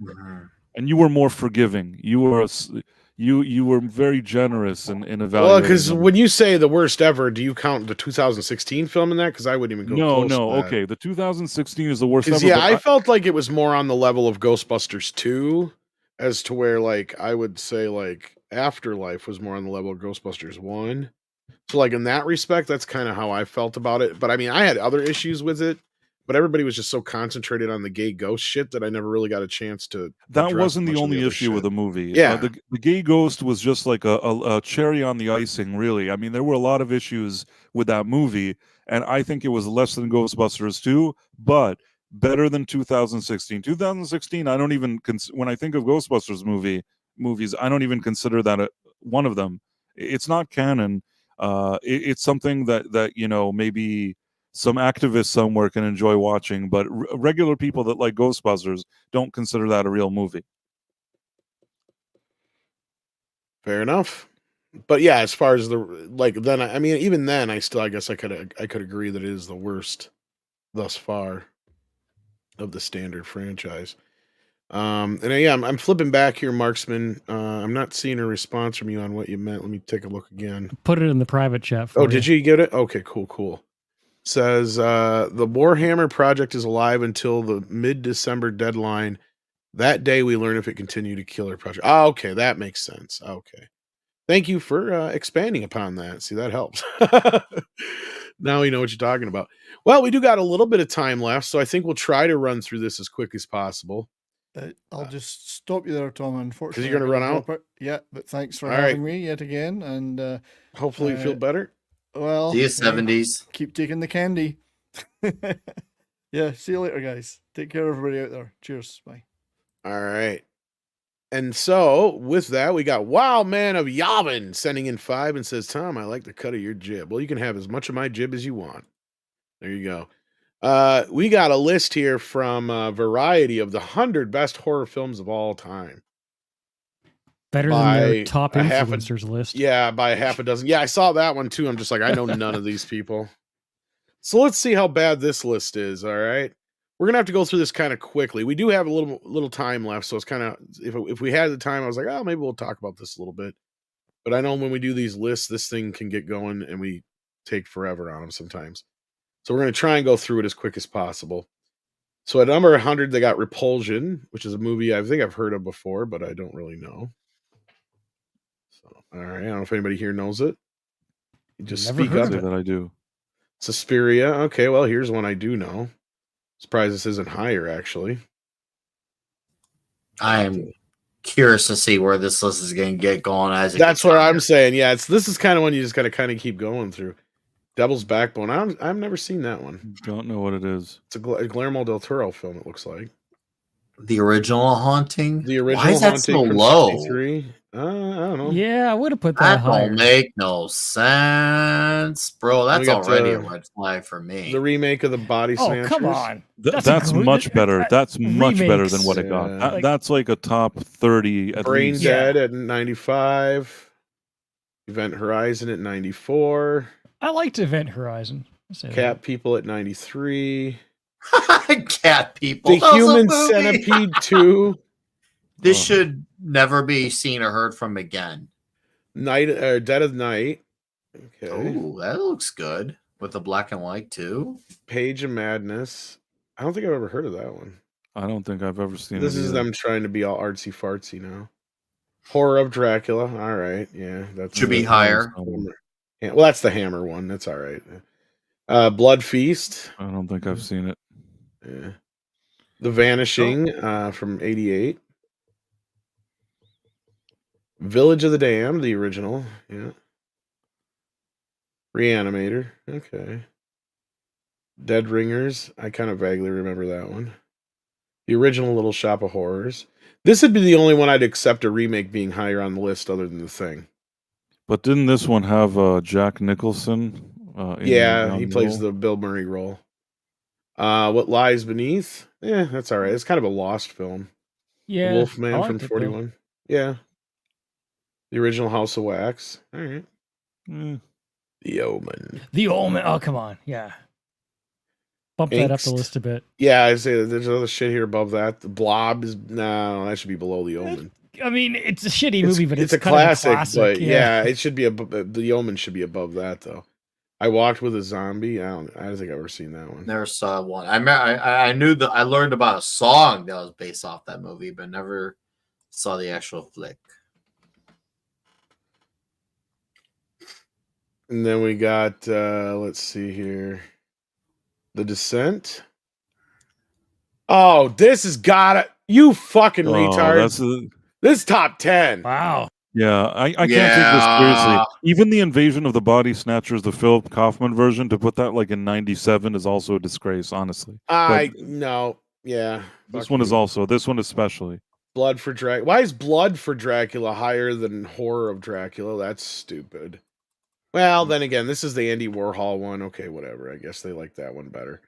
And you were more forgiving. You were very generous in evaluating. Well, because when you say the worst ever, do you count the 2016 film in that? Because I wouldn't even go close to that. Okay. The 2016 is the worst ever. Yeah, I felt like it was more on the level of Ghostbusters 2, as to where, like, I would say, like, Afterlife was more on the level of Ghostbusters 1. So, like, in that respect, that's kind of how I felt about it. But, I mean, I had other issues with it, but everybody was just so concentrated on the gay ghost shit that I never really got a chance to. That wasn't the only issue with the movie. Yeah. The gay ghost was just like a cherry on the icing, really. I mean, there were a lot of issues with that movie, and I think it was less than Ghostbusters 2, but better than 2016. 2016, I don't even, when I think of Ghostbusters movies, I don't even consider that one of them. It's not canon. It's something that maybe some activists somewhere can enjoy watching, but regular people that like Ghostbusters don't consider that a real movie. Fair enough. But yeah, as far as even then, I guess I could agree that it is the worst thus far of the standard franchise. I'm flipping back here, Marksman. I'm not seeing a response from you on what you meant. Let me take a look again. Put it in the private chat for you. Did you get it? Okay, cool. Says the Warhammer project is alive until the mid-December deadline. That day we learn if it continued to kill our project. Okay, that makes sense. Okay. Thank you for expanding upon that. See, that helps. Now we know what you're talking about. Well, we do got a little bit of time left, so I think we'll try to run through this as quick as possible. I'll just stop you there, Tom. Unfortunately, because you're going to run out. Yeah, but thanks for having me yet again, and hopefully you feel better. Well, see you 70s. Keep taking the candy. Yeah, see you later, guys. Take care of everybody out there. Cheers. Bye. All right. And so with that, we got Wild Man of Yavin sending in 5 and says, Tom, I like the cut of your jib. Well, you can have as much of my jib as you want. There you go. We got a list here from Variety of the 100 best horror films of all time. Better than their top influencers list. Yeah, by a half a dozen. Yeah, I saw that one too. I'm just like, I know none of these people. So let's see how bad this list is. All right. We're going to have to go through this kind of quickly. We do have a little time left. So it's kind of, if we had the time, I was like, oh, maybe we'll talk about this a little bit. But I know when we do these lists, this thing can get going and we take forever on them sometimes. So we're going to try and go through it as quick as possible. So at number 100, they got Repulsion, which is a movie I think I've heard of before, but I don't really know. So, all right. I don't know if anybody here knows it. You just speak up. That I do. Suspiria. Okay. Well, here's one I do know. Surprised this isn't higher, actually. I am curious to see where this list is going to get going. That's what I'm saying. Yeah, this is kind of one you just got to kind of keep going through. Devil's Backbone. I've never seen that one. Don't know what it is. It's a Guillermo del Toro film, it looks like. The original Haunting? The original Why is that Haunting so from low? 63. I don't know. Yeah, I would have put that higher. Don't make no sense, bro. That's already a red flag for me. The remake of the Body Snatchers. Oh, come on. That's much better. That's much better than what it got. That's like a top 30 at Brain least. Dead at 95. Event Horizon at 94. I liked Event Horizon. Cat People at 93. Cat people. The That was a Human movie. Centipede 2. This should never be seen or heard from again. Dead of Night. Okay. Oh, that looks good. With the black and white too. Page of Madness. I don't think I've ever heard of that one. I don't think I've ever seen This it is either. them trying to be all artsy fartsy now. Horror of Dracula. All right. Yeah. That Should be higher. Yeah, well, that's the Hammer one. That's all right. Blood Feast. I don't think I've seen it. Yeah. The Vanishing from 88. Village of the Damned, the original. Yeah. Reanimator. Okay. Dead Ringers. I kind of vaguely remember that one. The original Little Shop of Horrors. This would be the only one I'd accept a remake being higher on the list other than The Thing. But didn't this one have Jack Nicholson? Yeah, he plays the Bill Murray role. What Lies Beneath? Yeah, that's all right. It's kind of a lost film. Yeah. Wolfman from 41. Yeah. The original House of Wax. All right. The Omen. The Omen. Oh, come on. Yeah. Bump that up the list a bit. Yeah, I say there's other shit here above that. The Blob is no, that should be below The Omen. I mean, it's a shitty movie, but it's a kind classic, of a classic. but yeah, it should be The Omen should be above that though. I Walked with a Zombie. I don't think I've ever seen that one. Never saw one. I knew that I learned about a song that was based off that movie, but never saw the actual flick. And then we got let's see here. The Descent. Oh, this has got it. You fucking retard. This top 10. Wow. Yeah, I can't take this seriously. Even the Invasion of the Body Snatchers, the Philip Kaufman version, to put that like in 97 is also a disgrace, honestly. No. Yeah. This one is also, this one especially. Blood for Dracula. Why is Blood for Dracula higher than Horror of Dracula? That's stupid. Well, then again, this is the Andy Warhol one. Okay, whatever. I guess they like that one better.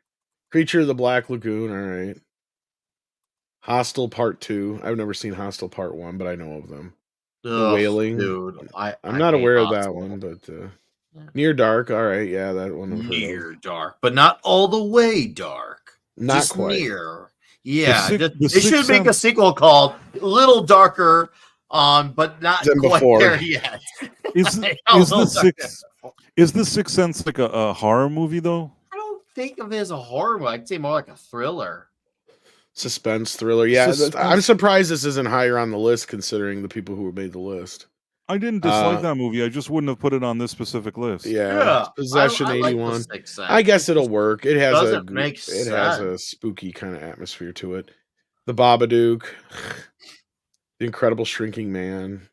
Creature of the Black Lagoon. All right. Hostel Part 2. I've never seen Hostel Part 1, but I know of them. Ugh, Wailing. Dude, I'm not aware of that one, but Near Dark. All right. Yeah, that one I've heard of. Near Dark, but not all the way dark. Not just quite. near. Yeah, The they should make a sequel called Little Darker, but not Than quite before. there yet. Is the Sixth Sense like a horror movie though? I don't think of it as a horror movie. I'd say more like a thriller. Suspense thriller. Yeah, Suspense. I'm surprised this isn't higher on the list considering the people who made the list. I didn't dislike that movie. I just wouldn't have put it on this specific list. Yeah. Possession I like 81. The Sixth Sense. I guess it'll work. It has has a spooky kind of atmosphere to it. The Babadook, The Incredible Shrinking Man,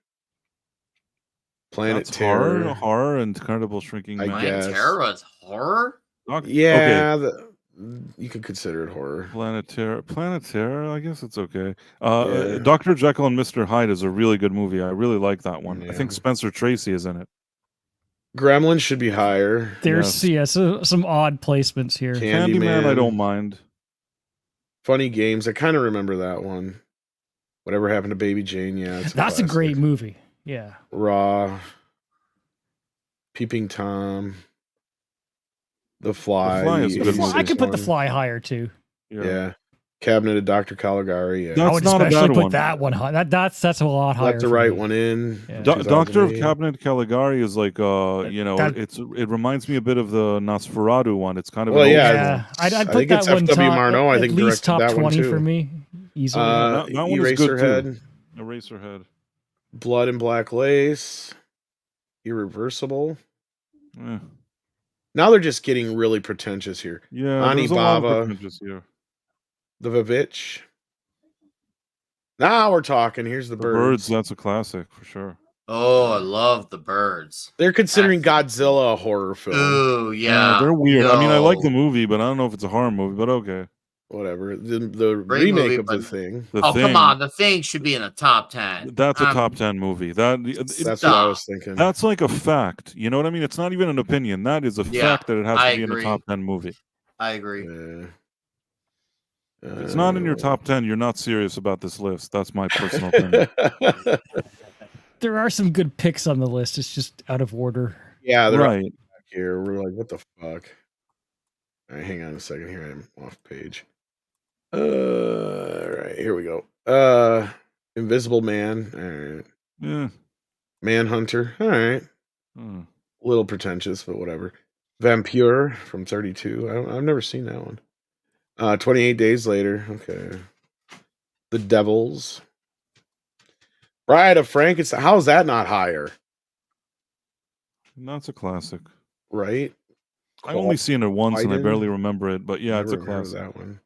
Planet That's Terror. horror and Incredible Shrinking Man. guess. Planet Terror is horror? Yeah, you could consider it horror. Planet Terror, I guess it's okay. Yeah. Dr. Jekyll and Mr. Hyde is a really good movie. I really like that one. Yeah. I think Spencer Tracy is in it. Gremlins should be higher. There's some odd placements here. Candyman, I don't mind. Funny Games, I kind of remember that one. Whatever Happened to Baby Jane, yeah. That's a great movie. Yeah. Raw. Peeping Tom. The Fly. The Fly is a good movie. I could put The Fly higher too. Yeah. Cabinet of Dr. Caligari. Yeah. I would especially put that one high. That's a lot higher. Let the Right One In. Yeah. Doctor of Cabinet Caligari is like it reminds me a bit of the Nosferatu one. It's kind of I'd put think that it's one F.W. top, Marneau. I think at least directed top that one 20 too. for me. Easily. that one is good Eraserhead. too. Eraserhead. Blood and Black Lace. Irreversible. Yeah. Now they're just getting really pretentious here. Yeah, Ani there's a lot of Baba. pretentious here. The Vivitch. Now we're talking. Here's the Birds. That's a classic for sure. Oh, I love The Birds. They're considering Godzilla a horror film. Oh, yeah. They're weird. I mean, I like the No. movie, but I don't know if it's a horror movie, but okay. Whatever. The Great remake movie, of The but- Thing. Oh, come on. The Thing should be in the top 10. That's a top 10 movie. That's what I was thinking. That's like a fact. You know what I mean? It's not even an opinion. That is a fact that it has to be in a top 10 movie. I agree. If it's not in your top 10, you're not serious about this list. That's my personal opinion. There are some good picks on the list. It's just out of order. Yeah, they're right back here. We're like, what the fuck? All right, hang on a second here. I'm off page. All right, here we go. Invisible Man. All right. Yeah. Manhunter. All right. Hmm. A little pretentious, but whatever. Vampire from 32. I've never seen that one. 28 Days Later. Okay. The Devils. Bride of Frankenstein. How's that not higher? That's a classic. Right? I only seen it once and I Quiden? barely remember it, but yeah, it's a Never heard of classic. that one.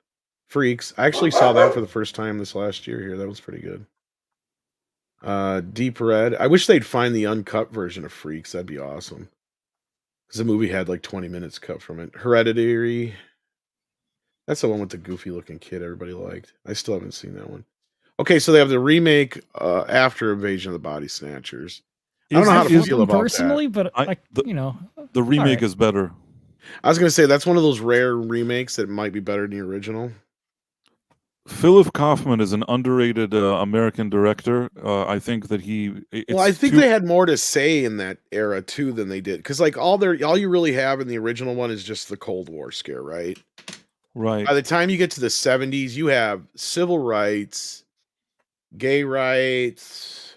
Freaks. I actually saw that for the first time this last year here. That was pretty good. Deep Red. I wish they'd find the uncut version of Freaks. That'd be awesome. Because the movie had like 20 minutes cut from it. Hereditary. That's the one with the goofy looking kid everybody liked. I still haven't seen that one. Okay, so they have the remake after Invasion of the Body Snatchers. I don't know how to feel about personally, that. but you know, the remake right. is better. I was gonna say that's one of those rare remakes that might be better than the original. Philip Kaufman is an underrated American director. I think that I think they had more to say in that era too than they did, because like all you really have in the original one is just the Cold War scare, right? Right. By the time you get to the 70s, you have civil rights, gay rights,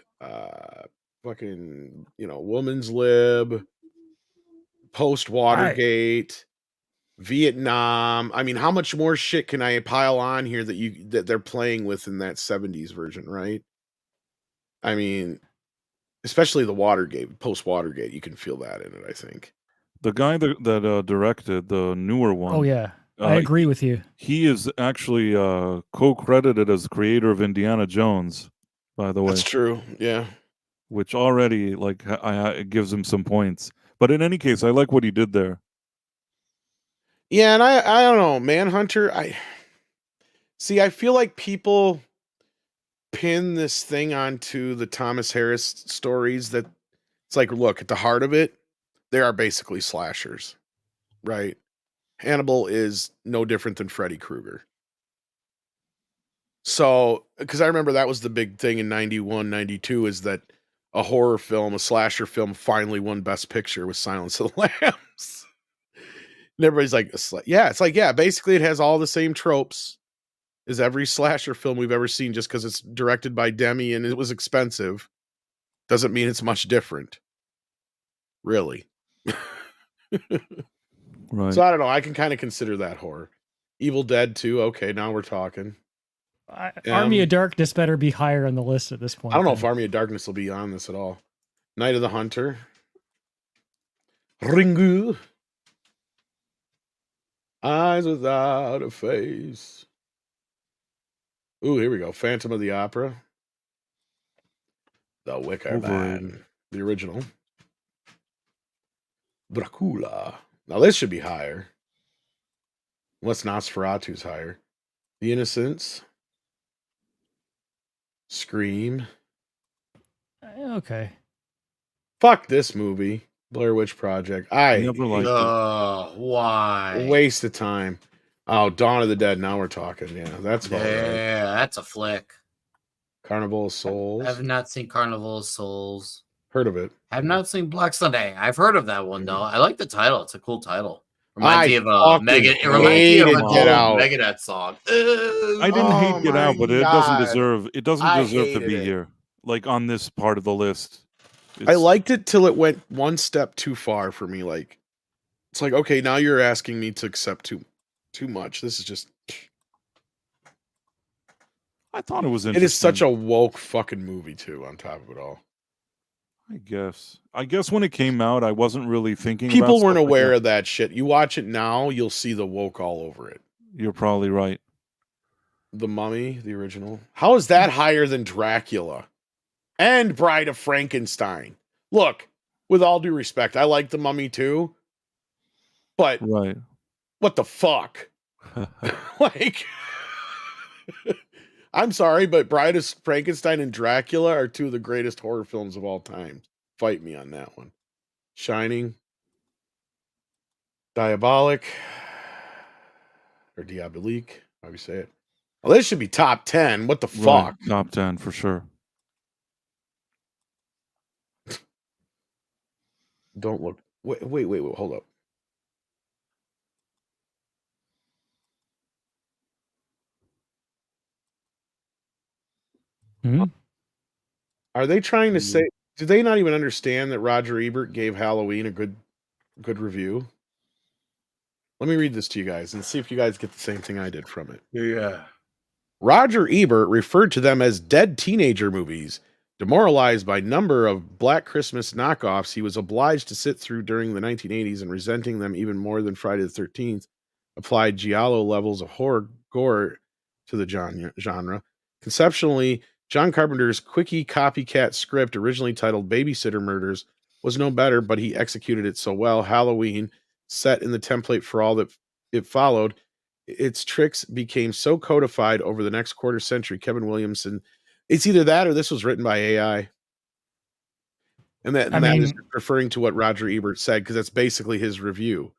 fucking woman's lib, post Watergate, Vietnam. I mean, how much more shit can I pile on here that they're playing with in that 70s version, right? I mean, especially the Watergate, post Watergate, you can feel that in it, I think. The guy that directed the newer one. Oh yeah, I agree with you. He is actually co-credited as the creator of Indiana Jones, by the way. That's true. Yeah. Which already it gives him some points. But in any case, I like what he did there. Yeah, and I don't know, Manhunter. I feel like people pin this thing onto the Thomas Harris stories that it's like, look, at the heart of it, they are basically slashers, right? Hannibal is no different than Freddy Krueger. So, because I remember that was the big thing in 91, 92 is that a horror film, a slasher film finally won Best Picture with Silence of the Lambs. And everybody's like, basically it has all the same tropes as every slasher film we've ever seen. Just because it's directed by Demi and it was expensive doesn't mean it's much different. Really. Right. So I don't know. I can kind of consider that horror. Evil Dead 2. Okay, now we're talking. Army of Darkness better be higher on the list at this point. I don't know if Army of Darkness will be on this at all. Night of the Hunter. Ringu. Eyes Without a Face. Ooh, here we go. Phantom of the Opera. The Wicker Man. The original. Dracula. Now this should be higher. Unless Nosferatu's higher. The Innocents. Scream. Okay. Fuck this movie. Blair Witch Project. I never liked it. Why? Waste of time. Oh, Dawn of the Dead. Now we're talking. Yeah, that's about right. That's a flick. Carnival of Souls. I have not seen Carnival of Souls. Heard of it. I have not seen Black Sunday. I've heard of that one though. I like the title. It's a cool title. Reminds me of Megadeth. It reminds me of an old Megadeth song. I didn't hate Get Out, but it doesn't deserve to be here. Like on this part of the list. I liked it till it went one step too far for me. Like it's like, okay, now you're asking me to accept too much. This is just I thought it was interesting. It is such a woke fucking movie too, on top of it all. I guess when it came out, I wasn't really thinking People weren't aware of that shit. You watch it now, you'll see the woke all over it. You're probably right. The Mummy, the original. How is that higher than Dracula? And Bride of Frankenstein? Look, with all due respect, I like The Mummy too. But right. What the fuck? Like I'm sorry, but Bride of Frankenstein and Dracula are two of the greatest horror films of all time. Fight me on that one. Shining. Diabolic. Or Diabolique. How do you say it? Well, this should be top 10. What the fuck? Right. Top 10 for sure. Don't look. Wait. Hold up. Are they trying to say? Do they not even understand that Roger Ebert gave Halloween a good review? Let me read this to you guys and see if you guys get the same thing I did from it. Yeah. Roger Ebert referred to them as dead teenager movies. Demoralized by number of Black Christmas knockoffs he was obliged to sit through during the 1980s and resenting them even more than Friday the 13th, applied giallo levels of horror gore to the genre. Conceptually, John Carpenter's quickie copycat script, originally titled Babysitter Murders, was no better, but he executed it so well. Halloween, set in the template for all that it followed, its tricks became so codified over the next quarter century. Kevin Williamson, it's either that or this was written by AI. And that is referring to what Roger Ebert said, because that's basically his review.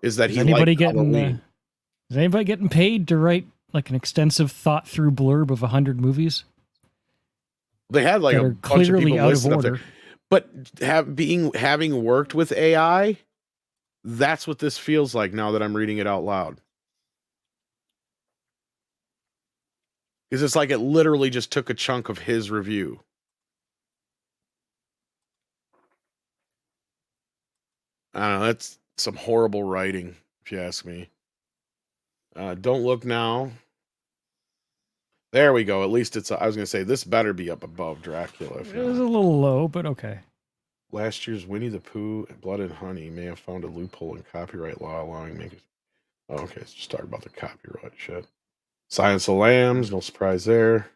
Is that he liked Halloween. Is anybody getting paid to write like an extensive thought through blurb of 100 movies? They had like a bunch of people listed up there. But having worked with AI, that's what this feels like now that I'm reading it out loud. Because it's like it literally just took a chunk of his review. I don't know. That's some horrible writing, if you ask me. Don't Look Now. There we go. At least it's, I was going to say, this better be up above Dracula. It was a little low, but okay. Last year's Winnie the Pooh and Blood and Honey may have found a loophole in copyright law allowing makers. Oh, okay. Let's just talk about the copyright shit. Silence of the Lambs, no surprise there.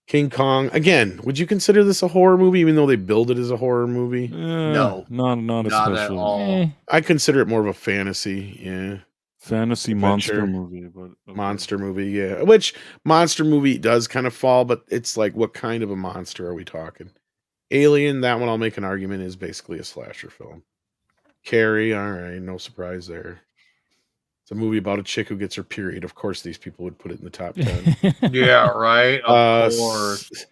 King Kong. Again, would you consider this a horror movie, even though they billed it as a horror movie? No. Not especially. At all. I consider it more of a fantasy, yeah. Fantasy monster movie, but okay. Monster movie, yeah. Which monster movie does kind of fall, but it's like, what kind of a monster are we talking? Alien, that one I'll make an argument is basically a slasher film. Carrie, all right, no surprise there. It's a movie about a chick who gets her period. Of course, these people would put it in the top 10. Yeah, right. Of course.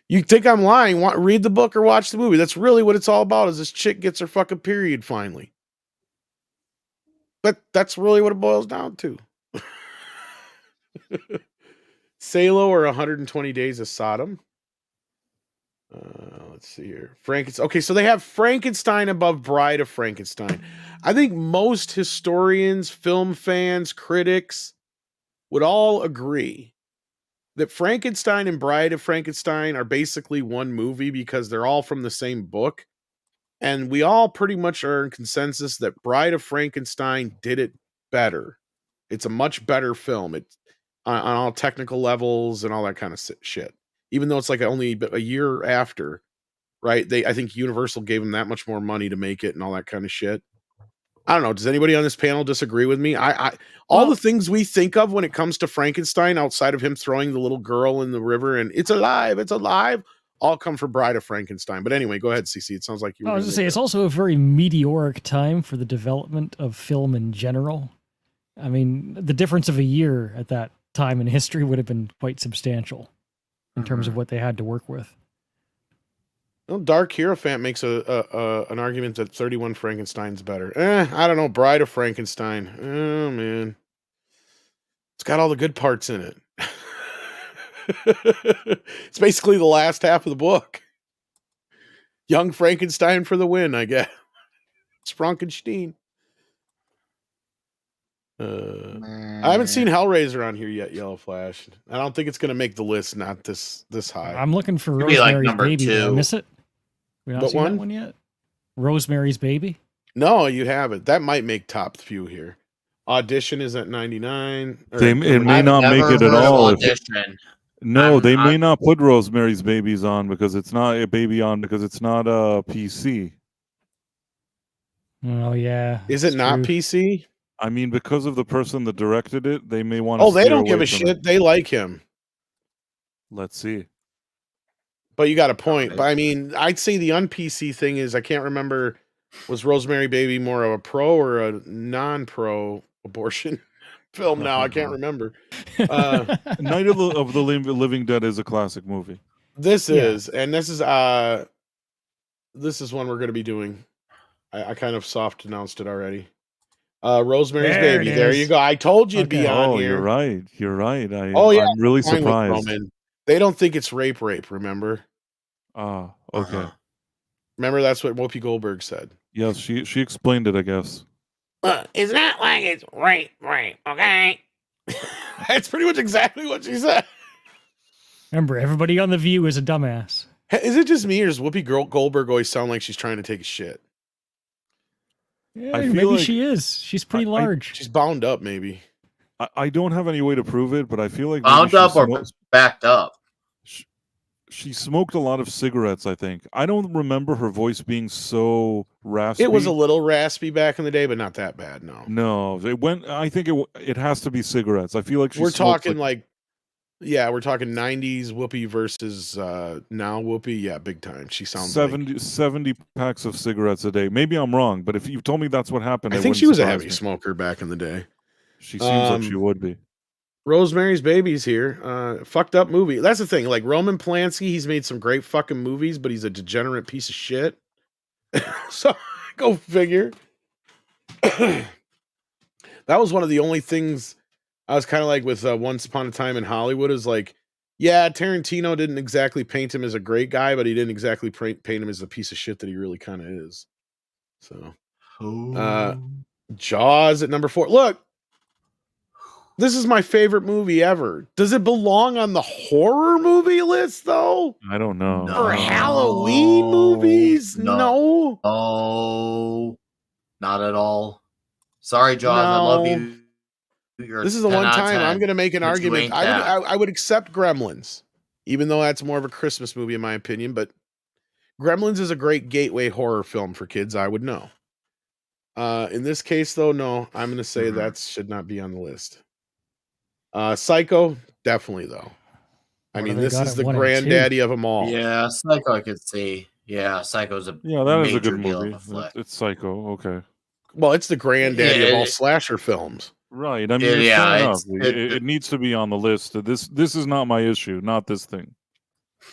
You think I'm lying? Read the book or watch the movie. That's really what it's all about. Is this chick gets her fucking period finally? But that's really what it boils down to. Salo or 120 Days of Sodom. Let's see here. Frankenstein. Okay, so they have Frankenstein above Bride of Frankenstein. I think most historians, film fans, critics would all agree that Frankenstein and Bride of Frankenstein are basically one movie because they're all from the same book. And we all pretty much are in consensus that Bride of Frankenstein did it better. It's a much better film. It's on all technical levels and all that kind of shit. Even though it's like only a year after, right? I think Universal gave them that much more money to make it and all that kind of shit. I don't know. Does anybody on this panel disagree with me? All the things we think of when it comes to Frankenstein, outside of him throwing the little girl in the river and it's alive, all come from Bride of Frankenstein. But anyway, go ahead, CC. It sounds like you were. I was going to say, it's also a very meteoric time for the development of film in general. I mean, the difference of a year at that time in history would have been quite substantial in terms of what they had to work with. Well, Dark Hierophant makes an argument that 31 Frankenstein's better. I don't know. Bride of Frankenstein. Oh, man. It's got all the good parts in it. It's basically the last half of the book. Young Frankenstein for the win, I guess. It's Frankenstein. I haven't seen Hellraiser on here yet, Yellow Flash. I don't think it's going to make the list, not this high. I'm looking for Rosemary's Baby. Did I miss it? We not what seen one? That one yet? Rosemary's Baby? No, you haven't. That might make top few here. Audition is at 99. It may not make it at all. They may not put Rosemary's Babies on because it's not a PC. Oh, yeah. Is it not PC? I mean, because of the person that directed it, they may want to. Oh, they don't give a shit. They like him. Let's see. But you got a point. But I mean, I'd say the un-PC thing is, I can't remember, was Rosemary Baby more of a pro or a non-pro abortion film now? I can't remember. Night of the Living Dead is a classic movie. This is one we're going to be doing. I kind of soft announced it already. Rosemary's Baby. There you go. I told you it'd be on here. You're right. I'm really surprised. They don't think it's rape, remember? Ah, okay. Uh-huh. Remember, that's what Whoopi Goldberg said. Yes, she explained it, I guess. It's not like it's right, okay? That's pretty much exactly what she said. Remember, everybody on The View is a dumbass. Is it just me, or does Whoopi Goldberg always sound like she's trying to take a shit? Yeah, I feel maybe like she is. She's pretty large. She's bound up, maybe. I don't have any way to prove it, but I feel like Bound up or backed up? She smoked a lot of cigarettes, I think. I don't remember her voice being so raspy. It was a little raspy back in the day, but not that bad, no. No, I think it has to be cigarettes. I feel like we're talking we're talking 90s Whoopi versus now Whoopi. Yeah, big time. She sounds 70 packs of cigarettes a day. Maybe I'm wrong, but if you told me that's what happened, I think she was a heavy smoker back in the day. She seems like she would be. Rosemary's Baby's here. Fucked up movie. That's the thing. Like Roman Polanski, he's made some great fucking movies, but he's a degenerate piece of shit. So go figure. That was one of the only things I was kind of like with Once Upon a Time in Hollywood is like, yeah, Tarantino didn't exactly paint him as a great guy, but he didn't exactly paint him as the piece of shit that he really kind of is. So, Jaws at number 4. Look, this is my favorite movie ever. Does it belong on the horror movie list, though? I don't know. For Halloween movies? No. Oh, not at all. Sorry, Jaws. I love you. This is the one time I'm going to make an argument. I would accept Gremlins, even though that's more of a Christmas movie in my opinion. But Gremlins is a great gateway horror film for kids. I would know. In this case, though, no. I'm going to say that should not be on the list. Psycho, definitely though. I mean, this is the granddaddy of them all. Yeah, Psycho, I could see. Yeah, Psycho's a that is a good movie. It's Psycho, okay. Well, it's the granddaddy of all slasher films. Right. I mean, fair enough. It needs to be on the list. This is not my issue, not this thing.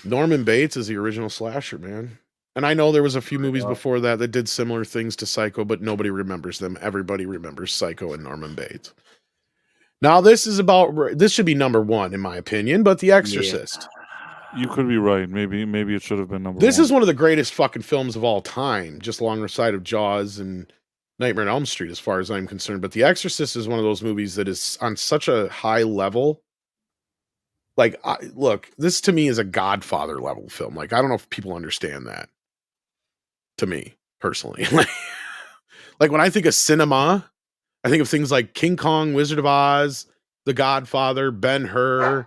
Norman Bates is the original slasher, man. And I know there was a few movies before that did similar things to Psycho, but nobody remembers them. Everybody remembers Psycho and Norman Bates. Now, this should be number 1, in my opinion, but The Exorcist. Yeah. You could be right. Maybe it should have been number 1. This is one of the greatest fucking films of all time, just alongside of Jaws and Nightmare on Elm Street, as far as I'm concerned. But The Exorcist is one of those movies that is on such a high level. Like, look, this to me is a Godfather level film. Like, I don't know if people understand that. To me, personally. Like when I think of cinema, I think of things like King Kong, Wizard of Oz, The Godfather, Ben-Hur,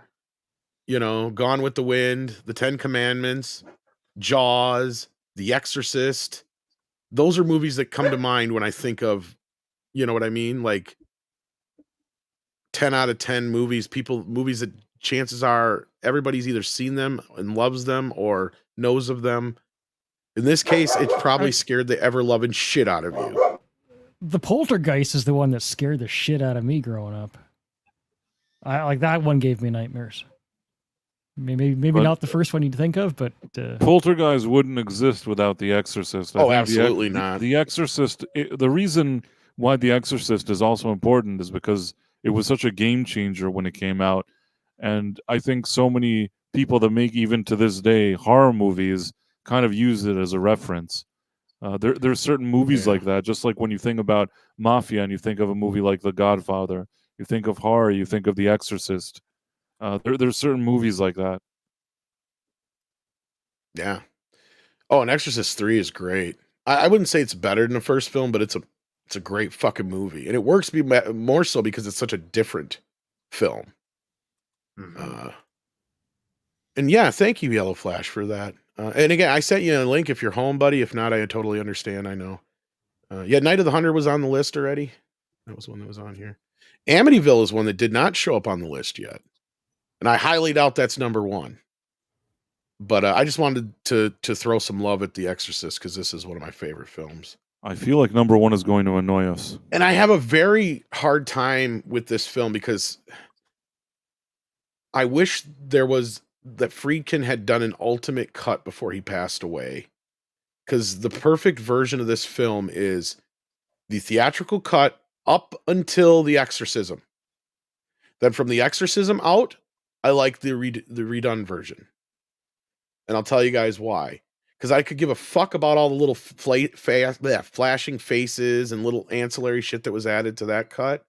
Gone with the Wind, The Ten Commandments, Jaws, The Exorcist. Those are movies that come to mind when I think of, you know what I mean? Like 10 out of 10 movies that chances are everybody's either seen them and loves them or knows of them. In this case, it probably scared the ever-loving shit out of you. The Poltergeist is the one that scared the shit out of me growing up. I like that one gave me nightmares. Maybe not the first one you'd think of, but Poltergeist wouldn't exist without The Exorcist. I think absolutely not. The Exorcist. The reason why The Exorcist is also important is because it was such a game changer when it came out, and I think so many people that make even to this day horror movies kind of use it as a reference. There's certain movies like that, just like when you think about Mafia and you think of a movie like The Godfather, you think of horror, you think of The Exorcist. There's certain movies like that. Yeah. Oh, and Exorcist 3 is great. I wouldn't say it's better than the first film, but it's a great fucking movie. And it works more so because it's such a different film. Mm-hmm. And yeah, thank you, Yellow Flash, for that. And again, I sent you a link if you're home, buddy. If not, I totally understand. I know. Night of the Hunter was on the list already. That was one that was on here. Amityville is one that did not show up on the list yet. And I highly doubt that's number 1. But I just wanted to throw some love at The Exorcist because this is one of my favorite films. I feel like number 1 is going to annoy us. And I have a very hard time with this film because I wish that Friedkin had done an ultimate cut before he passed away. Because the perfect version of this film is the theatrical cut up until the exorcism. Then from the exorcism out, I like the redone version. And I'll tell you guys why. Because I could give a fuck about all the little flashing faces and little ancillary shit that was added to that cut.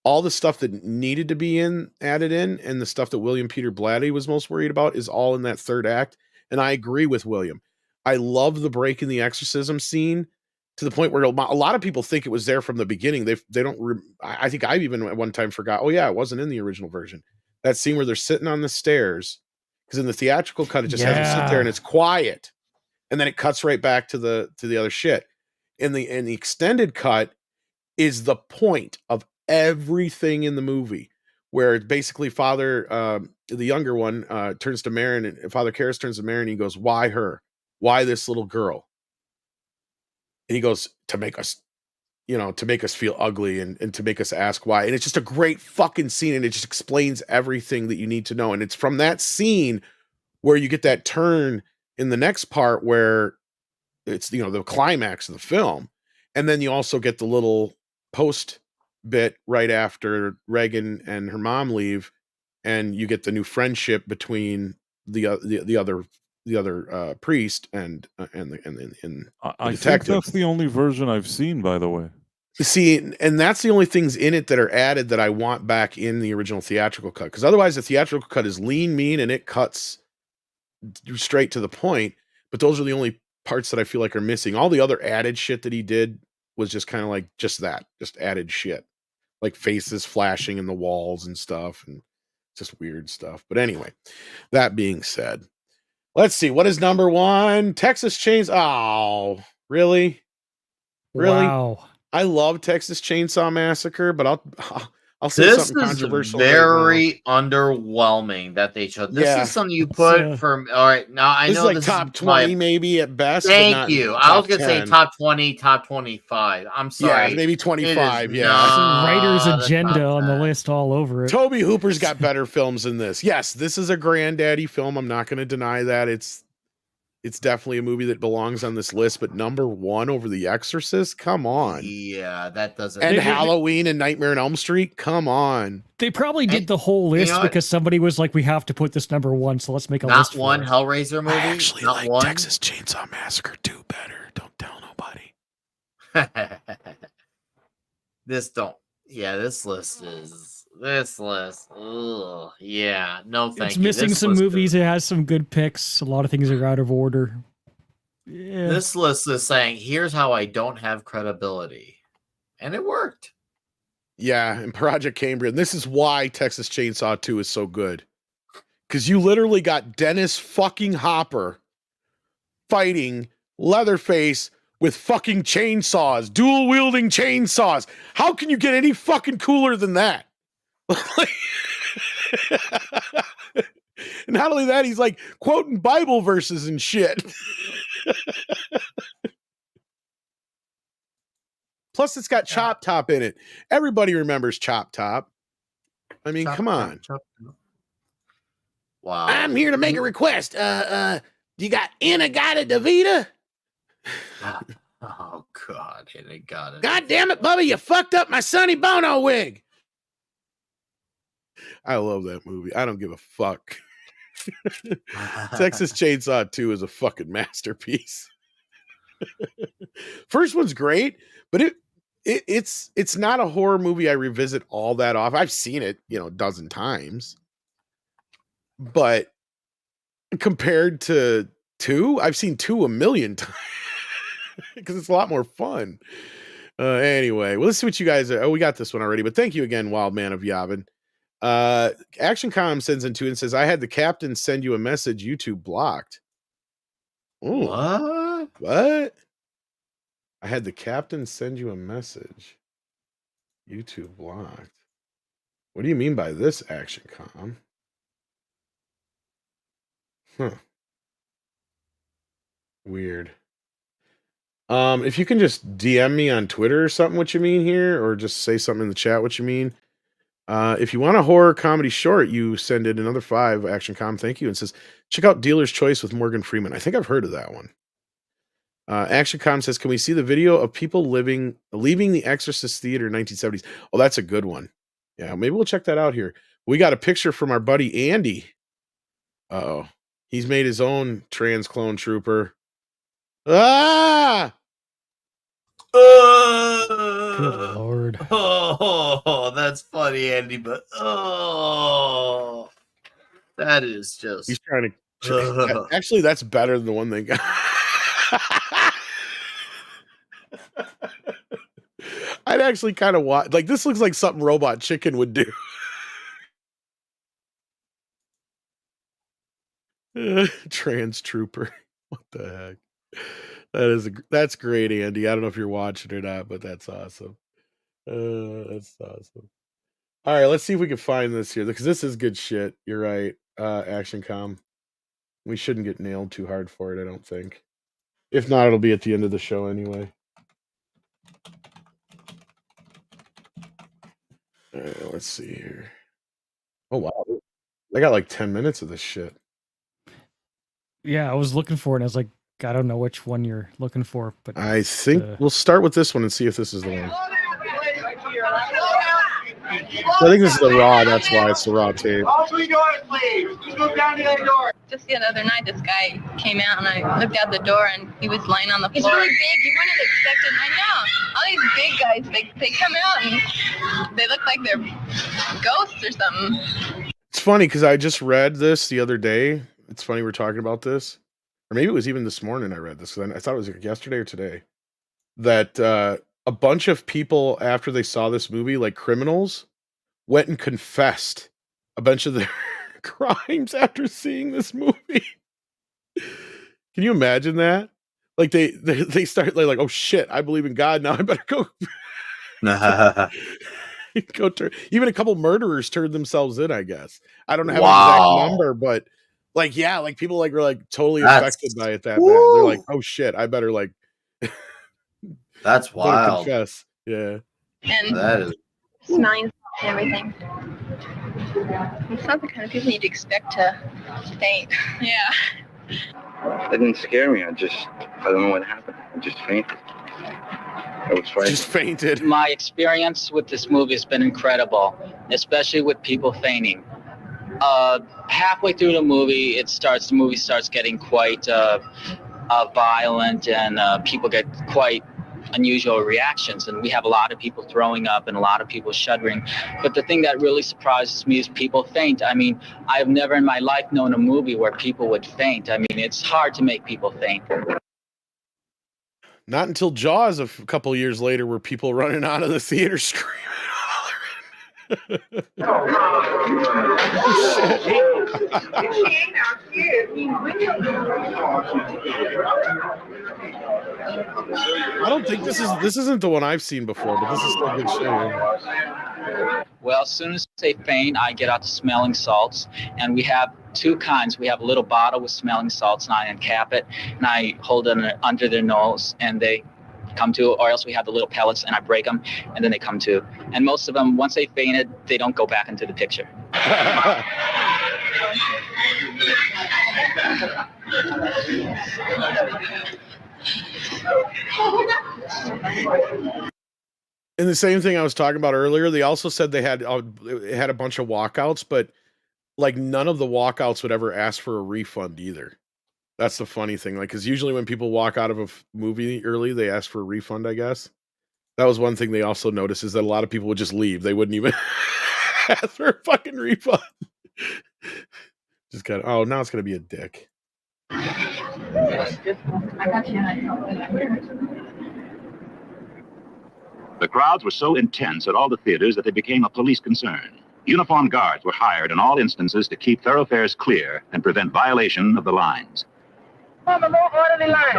All the stuff that needed to be added in, and the stuff that William Peter Blatty was most worried about is all in that third act. And I agree with William. I love the break in the exorcism scene to the point where a lot of people think it was there from the beginning. They don't. I think I've even at one time forgot. Oh yeah, it wasn't in the original version. That scene where they're sitting on the stairs, because in the theatrical cut it just has them sit there and it's quiet, and then it cuts right back to the other shit. In the extended cut is the point of everything in the movie, where it's basically Father, the younger one, turns to Marin, and Father Karras turns to Marin, and he goes, "Why her? Why this little girl?" And he goes, "To make us, to make us feel ugly and to make us ask why." And it's just a great fucking scene, and it just explains everything that you need to know. And it's from that scene where you get that turn in the next part where it's, the climax of the film. And then you also get the little post bit right after Regan and her mom leave, and you get the new friendship between the other priest and the I detective. think that's the only version I've seen, by the way. You see, and that's the only things in it that are added that I want back in the original theatrical cut. Because otherwise, the theatrical cut is lean, mean, and it cuts straight to the point. But those are the only parts that I feel like are missing. All the other added shit that he did was just kind of like just added shit, like faces flashing in the walls and stuff, and just weird stuff. But anyway, that being said, let's see, what is number one? Texas Chainsaw. Oh, really? Wow. I love Texas Chainsaw Massacre, but I'll say This something is controversial. very underwhelming that they showed. This is something you put for. All right, now I know like this top is 20 maybe at best. Thank you. I was gonna say top 20, top 25. I'm sorry. Yeah, maybe 25. It's a writer's agenda on the list all over it. Toby Hooper's got better films than this. Yes, this is a granddaddy film. I'm not going to deny that. It's definitely a movie that belongs on this list, but number one over The Exorcist? Come on. Yeah, that doesn't. And Halloween and Nightmare on Elm Street? Come on. They probably did the whole list because somebody was like, we have to put this number one, so let's make a list. Not one Hellraiser movie? I actually not like one? Texas Chainsaw Massacre 2 better. Don't tell nobody. This list is... Ugh, yeah, no thank it's you. Missing This some list movies. It has some good picks. A lot of things are out of order. Yeah. This list is saying, here's how I don't have credibility. And it worked. Yeah, and Project Cambrian. This is why Texas Chainsaw 2 is so good. Because you literally got Dennis fucking Hopper fighting Leatherface with fucking chainsaws, dual-wielding chainsaws. How can you get any fucking cooler than that? And not only that, he's like quoting Bible verses and shit. Plus, it's got Chop Top in it. Everybody remembers Chop Top. I mean, come on. Wow. I'm here to make a request. You got Inagata Davida? Oh, God. Inagata. God damn it, Bubba. You fucked up my Sonny Bono wig. I love that movie. I don't give a fuck. Texas Chainsaw 2 is a fucking masterpiece. First one's great, but it's not a horror movie I revisit all that often. I've seen it, a dozen times. But compared to 2, I've seen 2 a million times because it's a lot more fun. Anyway, well, let's see what you guys are. Oh, we got this one already, but thank you again, Wild Man of Yavin. Action Com sends in 2 and says, I had the captain send you a message, YouTube blocked. Ooh, what? I had the captain send you a message, YouTube blocked. What do you mean by this, Action Com? Huh. Weird. If you can just DM me on Twitter or something what you mean here, or just say something in the chat what you mean. If you want a horror comedy short, you send in another 5, Action Com, thank you, and says, check out Dealer's Choice with Morgan Freeman. I think I've heard of that one. Action Com says, can we see the video of people leaving the Exorcist theater in 1970s? Oh, that's a good one. Yeah, maybe we'll check that out here. We got a picture from our buddy Andy. Uh-oh. He's made his own trans clone trooper. Ah! Good Lord. Oh, that's funny, Andy, but that is just. He's trying to. Actually, that's better than the one they got. I'd actually kind of watch. Like, this looks like something Robot Chicken would do. Trans trooper. What the heck? That's great, Andy. I don't know if you're watching or not, but that's awesome. That's awesome. All right, let's see if we can find this here, because this is good shit. You're right. Action Com. We shouldn't get nailed too hard for it, I don't think. If not, it'll be at the end of the show anyway. All right, let's see here. Oh, wow. They got like 10 minutes of this shit. Yeah, I was looking for it, and I was like, I don't know which one you're looking for, but I think we'll start with this one and see if this is the one. I think this is the raw. That's why it's the raw tape. All three doors, please. Just move down to that door. Just the other night, this guy came out, and I looked out the door, and he was lying on the floor. He's really big. You wouldn't have expected. I know. All these big guys, they come out, and they look like they're ghosts or something. It's funny because I just read this the other day. It's funny we're talking about this. Or maybe it was even this morning I read this. Because I thought it was like yesterday or today. That a bunch of people, after they saw this movie, like criminals, went and confessed a bunch of their crimes after seeing this movie. Can you imagine that? Like they start like, oh shit, I believe in God now. I better go. Go turn. Even a couple murderers turned themselves in. I guess I don't have an exact number, but like yeah, like people like were like totally affected by it that bad. They're like, oh shit, I better like. That's wild. Confess. Yeah. And that is smelling and everything. It's not the kind of people you'd expect to faint. Yeah. That didn't scare me. I don't know what happened. I just fainted. I was frightened. Just fainted. My experience with this movie has been incredible, especially with people fainting. Halfway through the movie, the movie starts getting quite violent, and people get quite unusual reactions, and we have a lot of people throwing up and a lot of people shuddering. But the thing that really surprises me is people faint. I mean, I've never in my life known a movie where people would faint. I mean, it's hard to make people faint. Not until Jaws a couple years later were people running out of the theater screaming. I don't think this isn't the one I've seen before, but this is still good shit. Well, as soon as they faint, I get out the smelling salts, and we have two kinds. We have a little bottle with smelling salts, and I uncap it, and I hold it under their nose, and they come to, or else we have the little pellets, and I break them, and then they come to. And most of them, once they fainted, they don't go back into the picture. And the same thing I was talking about earlier, they also said they had a bunch of walkouts, but like none of the walkouts would ever ask for a refund either. That's the funny thing. Like, because usually when people walk out of a movie early, they ask for a refund, I guess. That was one thing they also noticed, is that a lot of people would just leave. They wouldn't even ask for a fucking refund. Just kind of, oh, now it's going to be a dick. The crowds were so intense at all the theaters that they became a police concern. Uniformed guards were hired in all instances to keep thoroughfares clear and prevent violation of the lines. On the more orderly line.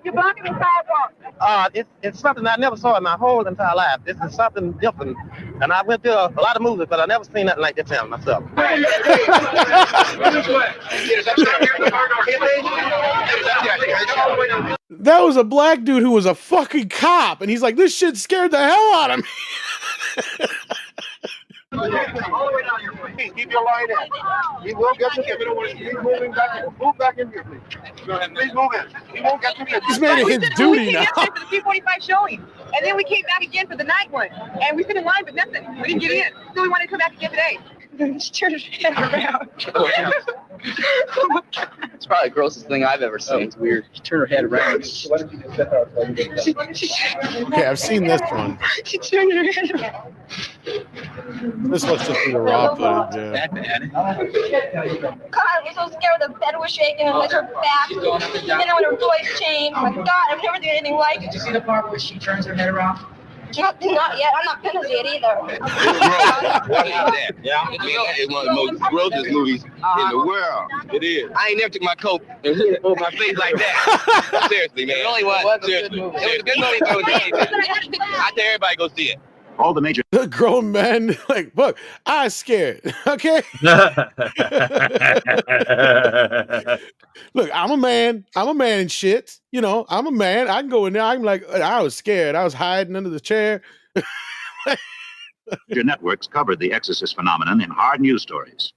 You're blocking the sidewalk. It's something I never saw in my whole entire life. This is something different. And I went to a lot of movies, but I never seen nothing like this in myself. That was a black dude who was a fucking cop, and he's like, this shit scared the hell out of me. All the way down here, please. Keep your line in. He will get you. He's moving back. Move back in here, please. Go ahead. Please move in. He won't get you. He's made it his duty now. For the 245 showing, and then we came back again for the night one, and we stood in line, but nothing. We didn't get in. So we wanted to come back again today. She turned her head around. Oh my God. It's probably the grossest thing I've ever seen. It's weird. She turned her head around. Okay, I've seen this one. She turned her head around. This was just the raw footage. Yeah. God, I was so scared. The bed was shaking and like her back. And then when her voice changed, oh my God, I've never seen anything like it. Did you see the part where she turns her head around? Not yet. I'm not gonna see it either. What is that? Yeah, I mean, it's one of the most grossest movies in the world. It is. I ain't never took my coat and hood over my face like that. Seriously, man. It really was. Seriously. It was a good movie. I tell everybody go see it. All the major grown men, like, look, I'm scared. Okay. Look, I'm a man and shit. You know, I'm a man. I can go in there. I'm like, I was scared. I was hiding under the chair. networks covered the Exorcist phenomenon in hard news stories.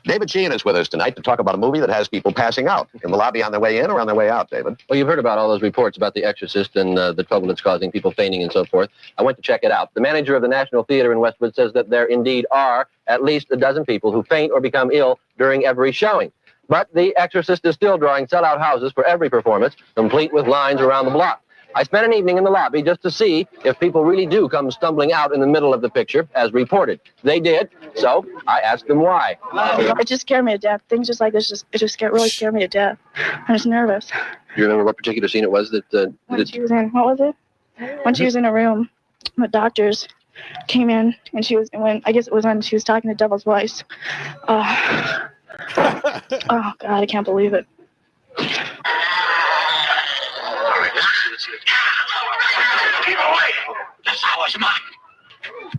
David Sheehan is with us tonight to talk about a movie that has people passing out in the lobby on their way in or on their way out, David. Well, you've heard about all those reports about The Exorcist and the trouble it's causing, people fainting and so forth. I went to check it out. The manager of the National Theater in Westwood says that there indeed are at least a dozen people who faint or become ill during every showing. But The Exorcist is still drawing sellout houses for every performance, complete with lines around the block. I spent an evening in the lobby just to see if people really do come stumbling out in the middle of the picture, as reported. They did, so I asked them why. It just scared me to death. Things just like this really scared me to death. I'm just nervous. Do you remember what particular scene it was that... When she was in, what was it? When she was in a room, the doctors came in, and she was, I guess it was when she was talking to Devil's voice. Oh, God, I can't believe it.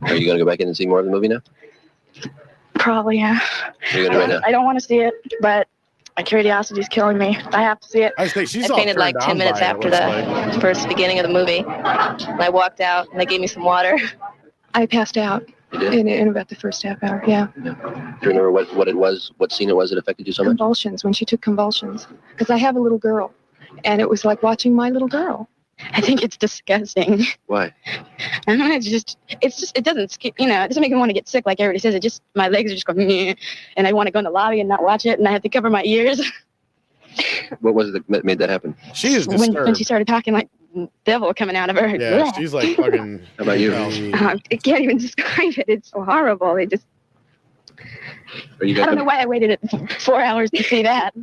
Are you going to go back in and see more of the movie now? Probably, yeah. What are you going to do right now? I don't want to see it, but my curiosity is killing me. I have to see it. I think she's I all fainted like turned 10 on minutes by it, after looks the like. first beginning of the movie. And I walked out, and they gave me some water. I passed out in about the first half hour, yeah. Do you remember what it was, what scene it was that affected you so much? Convulsions, when she took convulsions. Because I have a little girl, and it was like watching my little girl. I think it's disgusting. Why? I don't know, it doesn't, it doesn't make me want to get sick like everybody says. It just, my legs are just going, meh, and I want to go in the lobby and not watch it, and I have to cover my ears. What was it that made that happen? She is disturbed. When she started talking like devil coming out of her. Yeah, she's like fucking. How about you? I can't even describe it. It's so horrible. It just, Are you I don't know why I waited 4 hours to see that.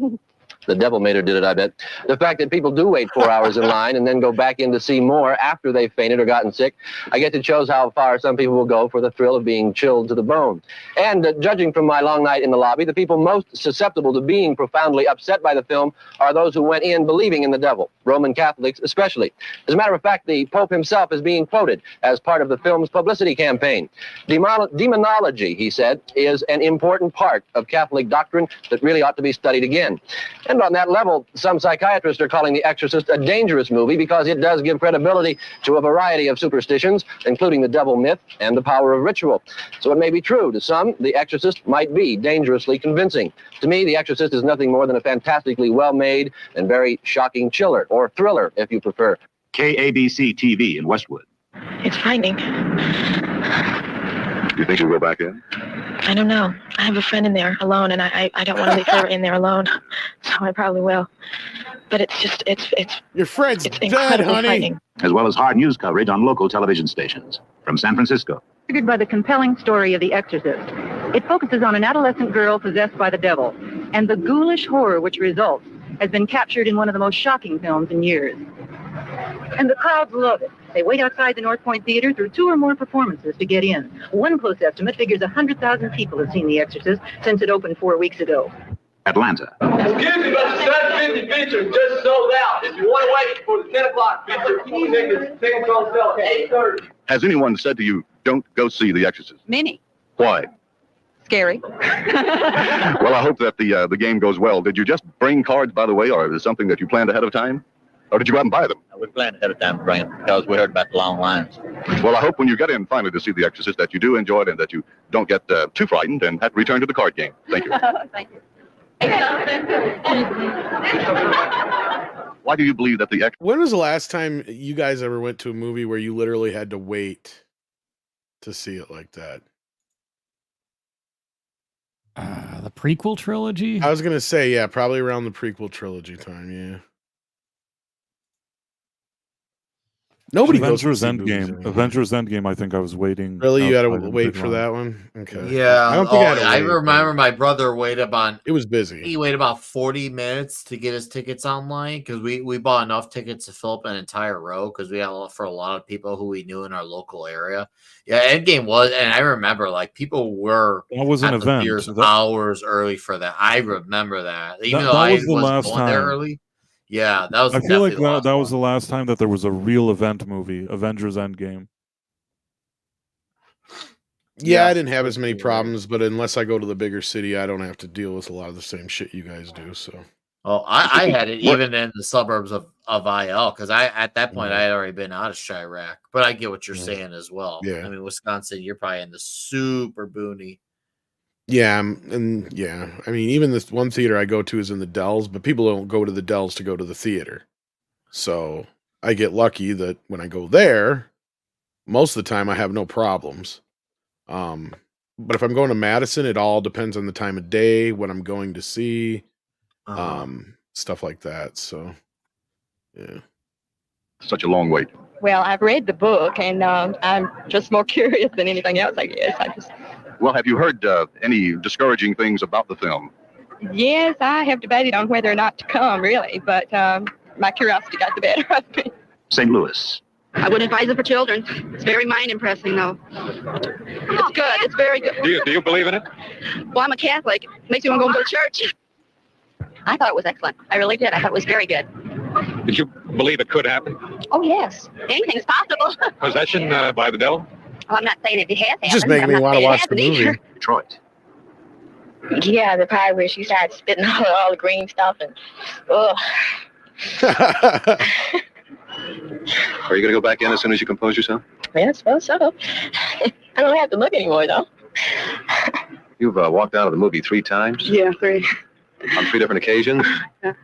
The devil made her did it, I bet. The fact that people do wait 4 hours in line and then go back in to see more after they've fainted or gotten sick, I guess it shows how far some people will go for the thrill of being chilled to the bone. And judging from my long night in the lobby, the people most susceptible to being profoundly upset by the film are those who went in believing in the devil, Roman Catholics especially. As a matter of fact, the Pope himself is being quoted as part of the film's publicity campaign. Demonology, he said, is an important part of Catholic doctrine that really ought to be studied again. And on that level, some psychiatrists are calling The Exorcist a dangerous movie because it does give credibility to a variety of superstitions, including the devil myth and the power of ritual. So it may be true. To some, The Exorcist might be dangerously convincing. To me, The Exorcist is nothing more than a fantastically well-made and very shocking chiller, or thriller, if you prefer. KABC TV in Westwood. It's frightening. You think you'll go back in? I don't know. I have a friend in there alone, and I don't want to leave her in there alone. So I probably will. But it's just, it's your friend's it's dead, incredibly honey. frightening. As well as hard news coverage on local television stations. From San Francisco. Triggered by the compelling story of The Exorcist. It focuses on an adolescent girl possessed by the devil, and the ghoulish horror which results has been captured in one of the most shocking films in years. And the crowds love it. They wait outside the North Point Theater through 2 or more performances to get in. One close estimate figures 100,000 people have seen The Exorcist since it opened 4 weeks ago. Atlanta. Excuse me, but the 7:50 feature just sold out. If you want to wait for the 10 o'clock feature, tickets on sale at 8:30. Has anyone said to you, don't go see The Exorcist? Many. Why? Scary. Well, I hope that the game goes well. Did you just bring cards, by the way, or is it something that you planned ahead of time? Or did you go out and buy them? We planned ahead of time to bring it because we heard about the long lines. Well, I hope when you get in finally to see The Exorcist that you do enjoy it and that you don't get too frightened and have to return to the card game. Thank you. Thank you. Why do you believe that the When was the last time you guys ever went to a movie where you literally had to wait to see it like that? The prequel trilogy? I was going to say, yeah, probably around the prequel trilogy time, yeah. Nobody goes to Avengers see movies Endgame. anymore. Avengers Endgame. I think I was waiting. Really? You had to outside in the wait big for line. that one? Okay. Yeah. I don't think I had to wait. remember my brother waited about. It was busy. He waited about 40 minutes to get his tickets online because we bought enough tickets to fill up an entire row because we had for a lot of people who we knew in our local area. Yeah, Endgame was, and I remember like people were That was an at the event. theaters hours early for that. I remember that, even though that I was the wasn't last going there time. early. Yeah, that was. I feel like definitely that was the last time that there was a real event movie, Avengers Endgame. Yeah, I didn't have as many problems, but unless I go to the bigger city, I don't have to deal with a lot of the same shit you guys do. So, Oh, I had it even in the suburbs of IL because at that point I had already been out of Chirac. But I get what you're saying as well. Yeah. I mean, Wisconsin, you're probably in the super boony. yeah, and yeah, I mean, even this one theater I go to is in the Dells, but people don't go to the Dells to go to the theater. So I get lucky that when I go there, most of the time I have no problems. But if I'm going to Madison, it all depends on the time of day, what I'm going to see, stuff like that. So, yeah. Such a long wait. Well, I've read the book, and I'm just more curious than anything else, I guess. Well, have you heard any discouraging things about the film? Yes, I have debated on whether or not to come, really, but my curiosity got the better of me. St. Louis. I wouldn't advise it for children. It's very mind-impressing, though. It's good. It's very good. Do you believe in it? Well, I'm a Catholic. Makes me want to go to church. I thought it was excellent. I really did. I thought it was very good. Did you believe it could happen? Oh, yes. Anything's possible. Possession by the devil? Well, I'm not saying it has happened. Just making me want to watch the movie. Detroit. Yeah, the part where she started spitting all the green stuff and, ugh. Are you going to go back in as soon as you compose yourself? Yeah, I suppose so. I don't have to look anymore, though. You've walked out of the movie 3 times? Yeah, 3. On 3 different occasions? Yeah.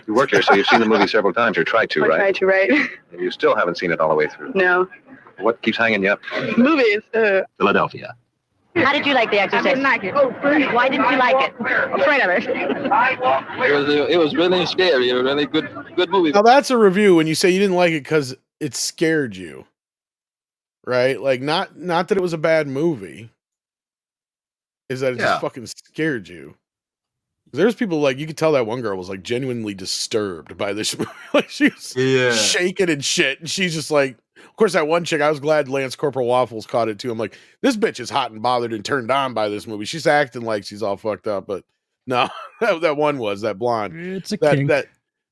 You work here, so you've seen the movie several times, or tried to, I right? tried to, right? And you still haven't seen it all the way through. No. What keeps hanging you up? Movies. Philadelphia. How did you like The Exorcist? I didn't like it. Why didn't you like it? Afraid of it. It was really scary. A really good movie. Now that's a review when you say you didn't like it because it scared you, right? Like not that it was a bad movie, is that it just fucking scared you. There's people like you could tell that one girl was like genuinely disturbed by this movie. Like she was shaking and shit, and she's just like. Of course, that one chick, I was glad Lance Corporal Waffles caught it too. I'm like, this bitch is hot and bothered and turned on by this movie. She's acting like she's all fucked up, but no, that one was that blonde. It's a kink.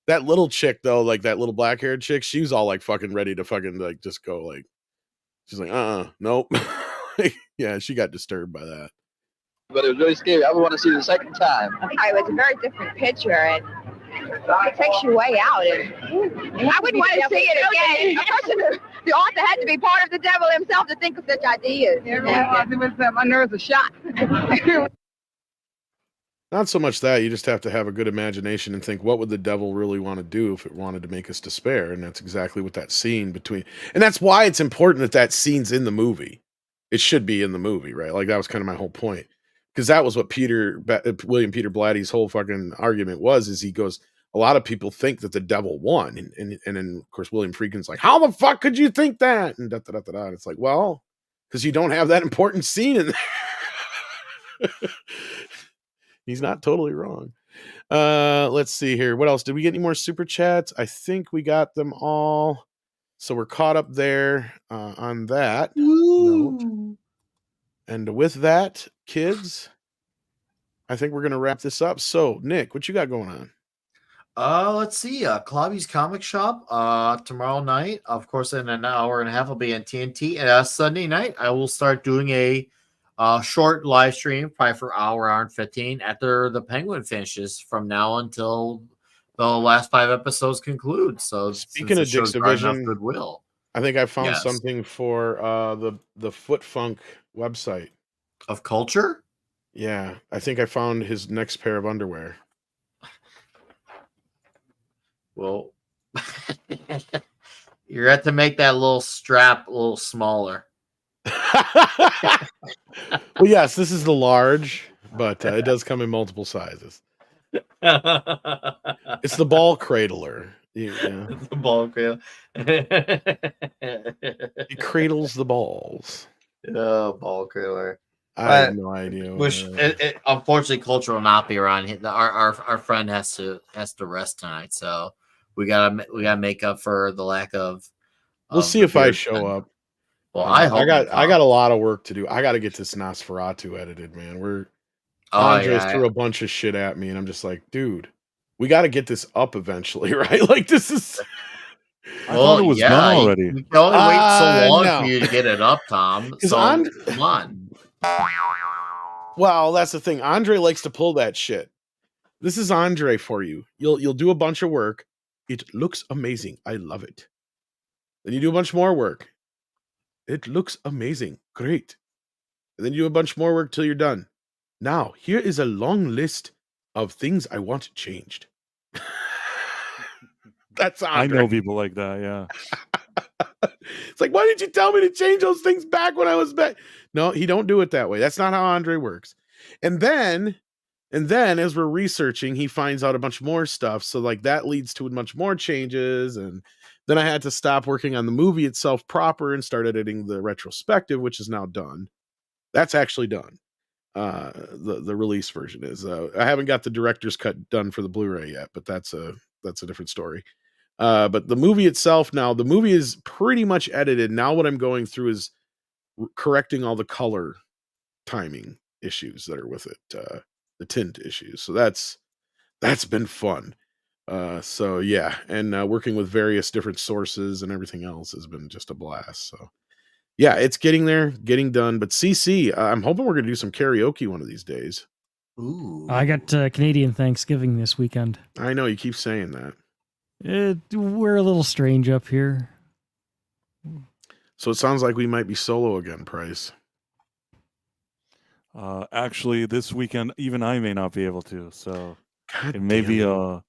That little chick though, like that little black haired chick, she was all like fucking ready to fucking like just go like, she's like, nope. Yeah, she got disturbed by that. But it was really scary. I would want to see it a second time. It was a very different picture, and it takes you way out. And I wouldn't want to see it again. The author had to be part of the devil himself to think of such ideas. My nerves are shot. Not so much that, you just have to have a good imagination and think, what would the devil really want to do if it wanted to make us despair? And that's exactly what that scene between, and that's why it's important that scene's in the movie. It should be in the movie, right? Like that was kind of my whole point. Because that was what William Peter Blatty's whole fucking argument was, is he goes, a lot of people think that the devil won. And then, of course, William Friedkin's like, how the fuck could you think that? And da-da-da-da-da. And it's like, well, because you don't have that important scene in there. He's not totally wrong. Let's see here. What else? Did we get any more super chats? I think we got them all. So we're caught up there on that note. And with that, kids, I think we're going to wrap this up. So, Nick, what you got going on? Let's see. Clobby's Comic Shop tomorrow night. Of course, in an hour and a half, I'll be on TNT. And Sunday night, I will start doing a short live stream, probably for hour and 15, after the Penguin finishes from now until the last 5 episodes conclude. So, speaking of Dick's Division, goodwill. I think I found something for the Foot Funk website of Culture. Yeah, I think I found his next pair of underwear. Well, you're at to make that little strap a little smaller. Well, yes, this is the large, but it does come in multiple sizes. It's the ball cradler. Yeah. It's the ball cradle. It cradles the balls. Oh, ball cradler. I have no idea. Which unfortunately, culture will not be around. Our friend has to rest tonight, so we gotta make up for the lack of. We'll see if I show up. Well, I hope I got a lot of work to do. I got to get this Nosferatu edited, man. Andres threw a bunch of shit at me, and I'm just like, dude, we got to get this up eventually, right? Like this is. I thought it was done already. You can only wait so long for you to get it up, Tom. So come on. Well, that's the thing. Andre likes to pull that shit. This is Andre for you. You'll do a bunch of work. It looks amazing. I love it. Then you do a bunch more work. It looks amazing. Great. And then you do a bunch more work till you're done. Now, here is a long list of things I want changed. That's Andre. I know people like that, yeah. It's like, why didn't you tell me to change those things back when I was back? No, he don't do it that way. That's not how Andre works. And then as we're researching, he finds out a bunch more stuff. So like that leads to a bunch more changes. And then I had to stop working on the movie itself proper and start editing the retrospective, which is now done. That's actually done. The release version is. I haven't got the director's cut done for the Blu-ray yet, but that's a different story. But the movie itself now, the movie is pretty much edited. Now what I'm going through is correcting all the color timing issues that are with it, the tint issues. So that's been fun. So yeah, and working with various different sources and everything else has been just a blast. So yeah, it's getting there, getting done. But CC, I'm hoping we're going to do some karaoke one of these days. Ooh. I got Canadian Thanksgiving this weekend. I know you keep saying that. We're a little strange up here. So it sounds like we might be solo again, Price. Actually, this weekend, even I may not be able to. So God it may be damn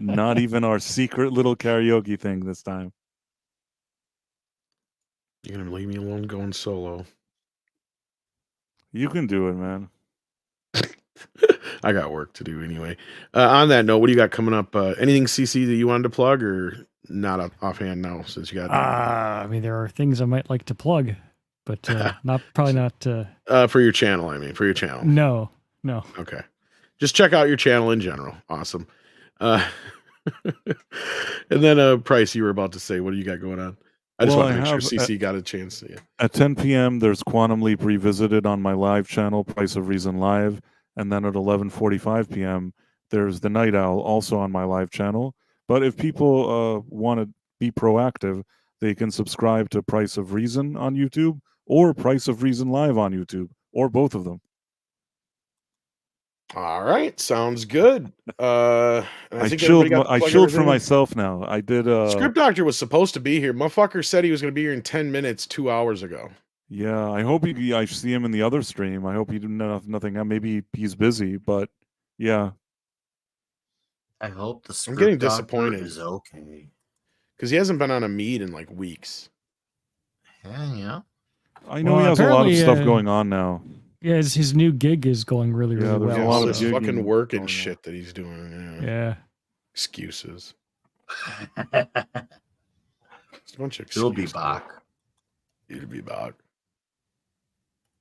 not even our secret little karaoke thing this time. You're going to leave me alone going solo. You can do it, man. I got work to do anyway. On that note, what do you got coming up? Anything CC that you wanted to plug or not offhand now since you got I mean, there are things I might like to plug, but probably not for your channel, I mean, for your channel. No. Okay. Just check out your channel in general. Awesome. And then Price, you were about to say, what do you got going on? I just want to make sure CC got a chance. Yeah. At 10 p.m., there's Quantum Leap Revisited on my live channel, Price of Reason Live. And then at 11:45 p.m., there's The Night Owl, also on my live channel. But if people want to be proactive, they can subscribe to Price of Reason on YouTube or Price of Reason Live on YouTube, or both of them. All right, sounds good. I chilled for myself now. I did. Script Doctor was supposed to be here. Motherfucker said he was going to be here in 10 minutes 2 hours ago. Yeah, I hope I see him in the other stream. I hope he didn't have nothing. Maybe he's busy, but yeah. I hope the script I'm getting doctor disappointed. is okay. Because he hasn't been on a MEAD in like weeks. Yeah. I know he has a lot of stuff going on now. Yeah, his new gig is going really well. There's a lot of this fucking work and shit that he's doing. Yeah. Excuses. It's a bunch of He'll be excuses. back. He'll be back.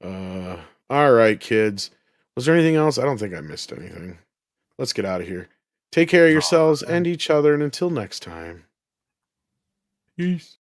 All right, kids. Was there anything else? I don't think I missed anything. Let's get out of here. Take care of yourselves and each other, and until next time. Peace.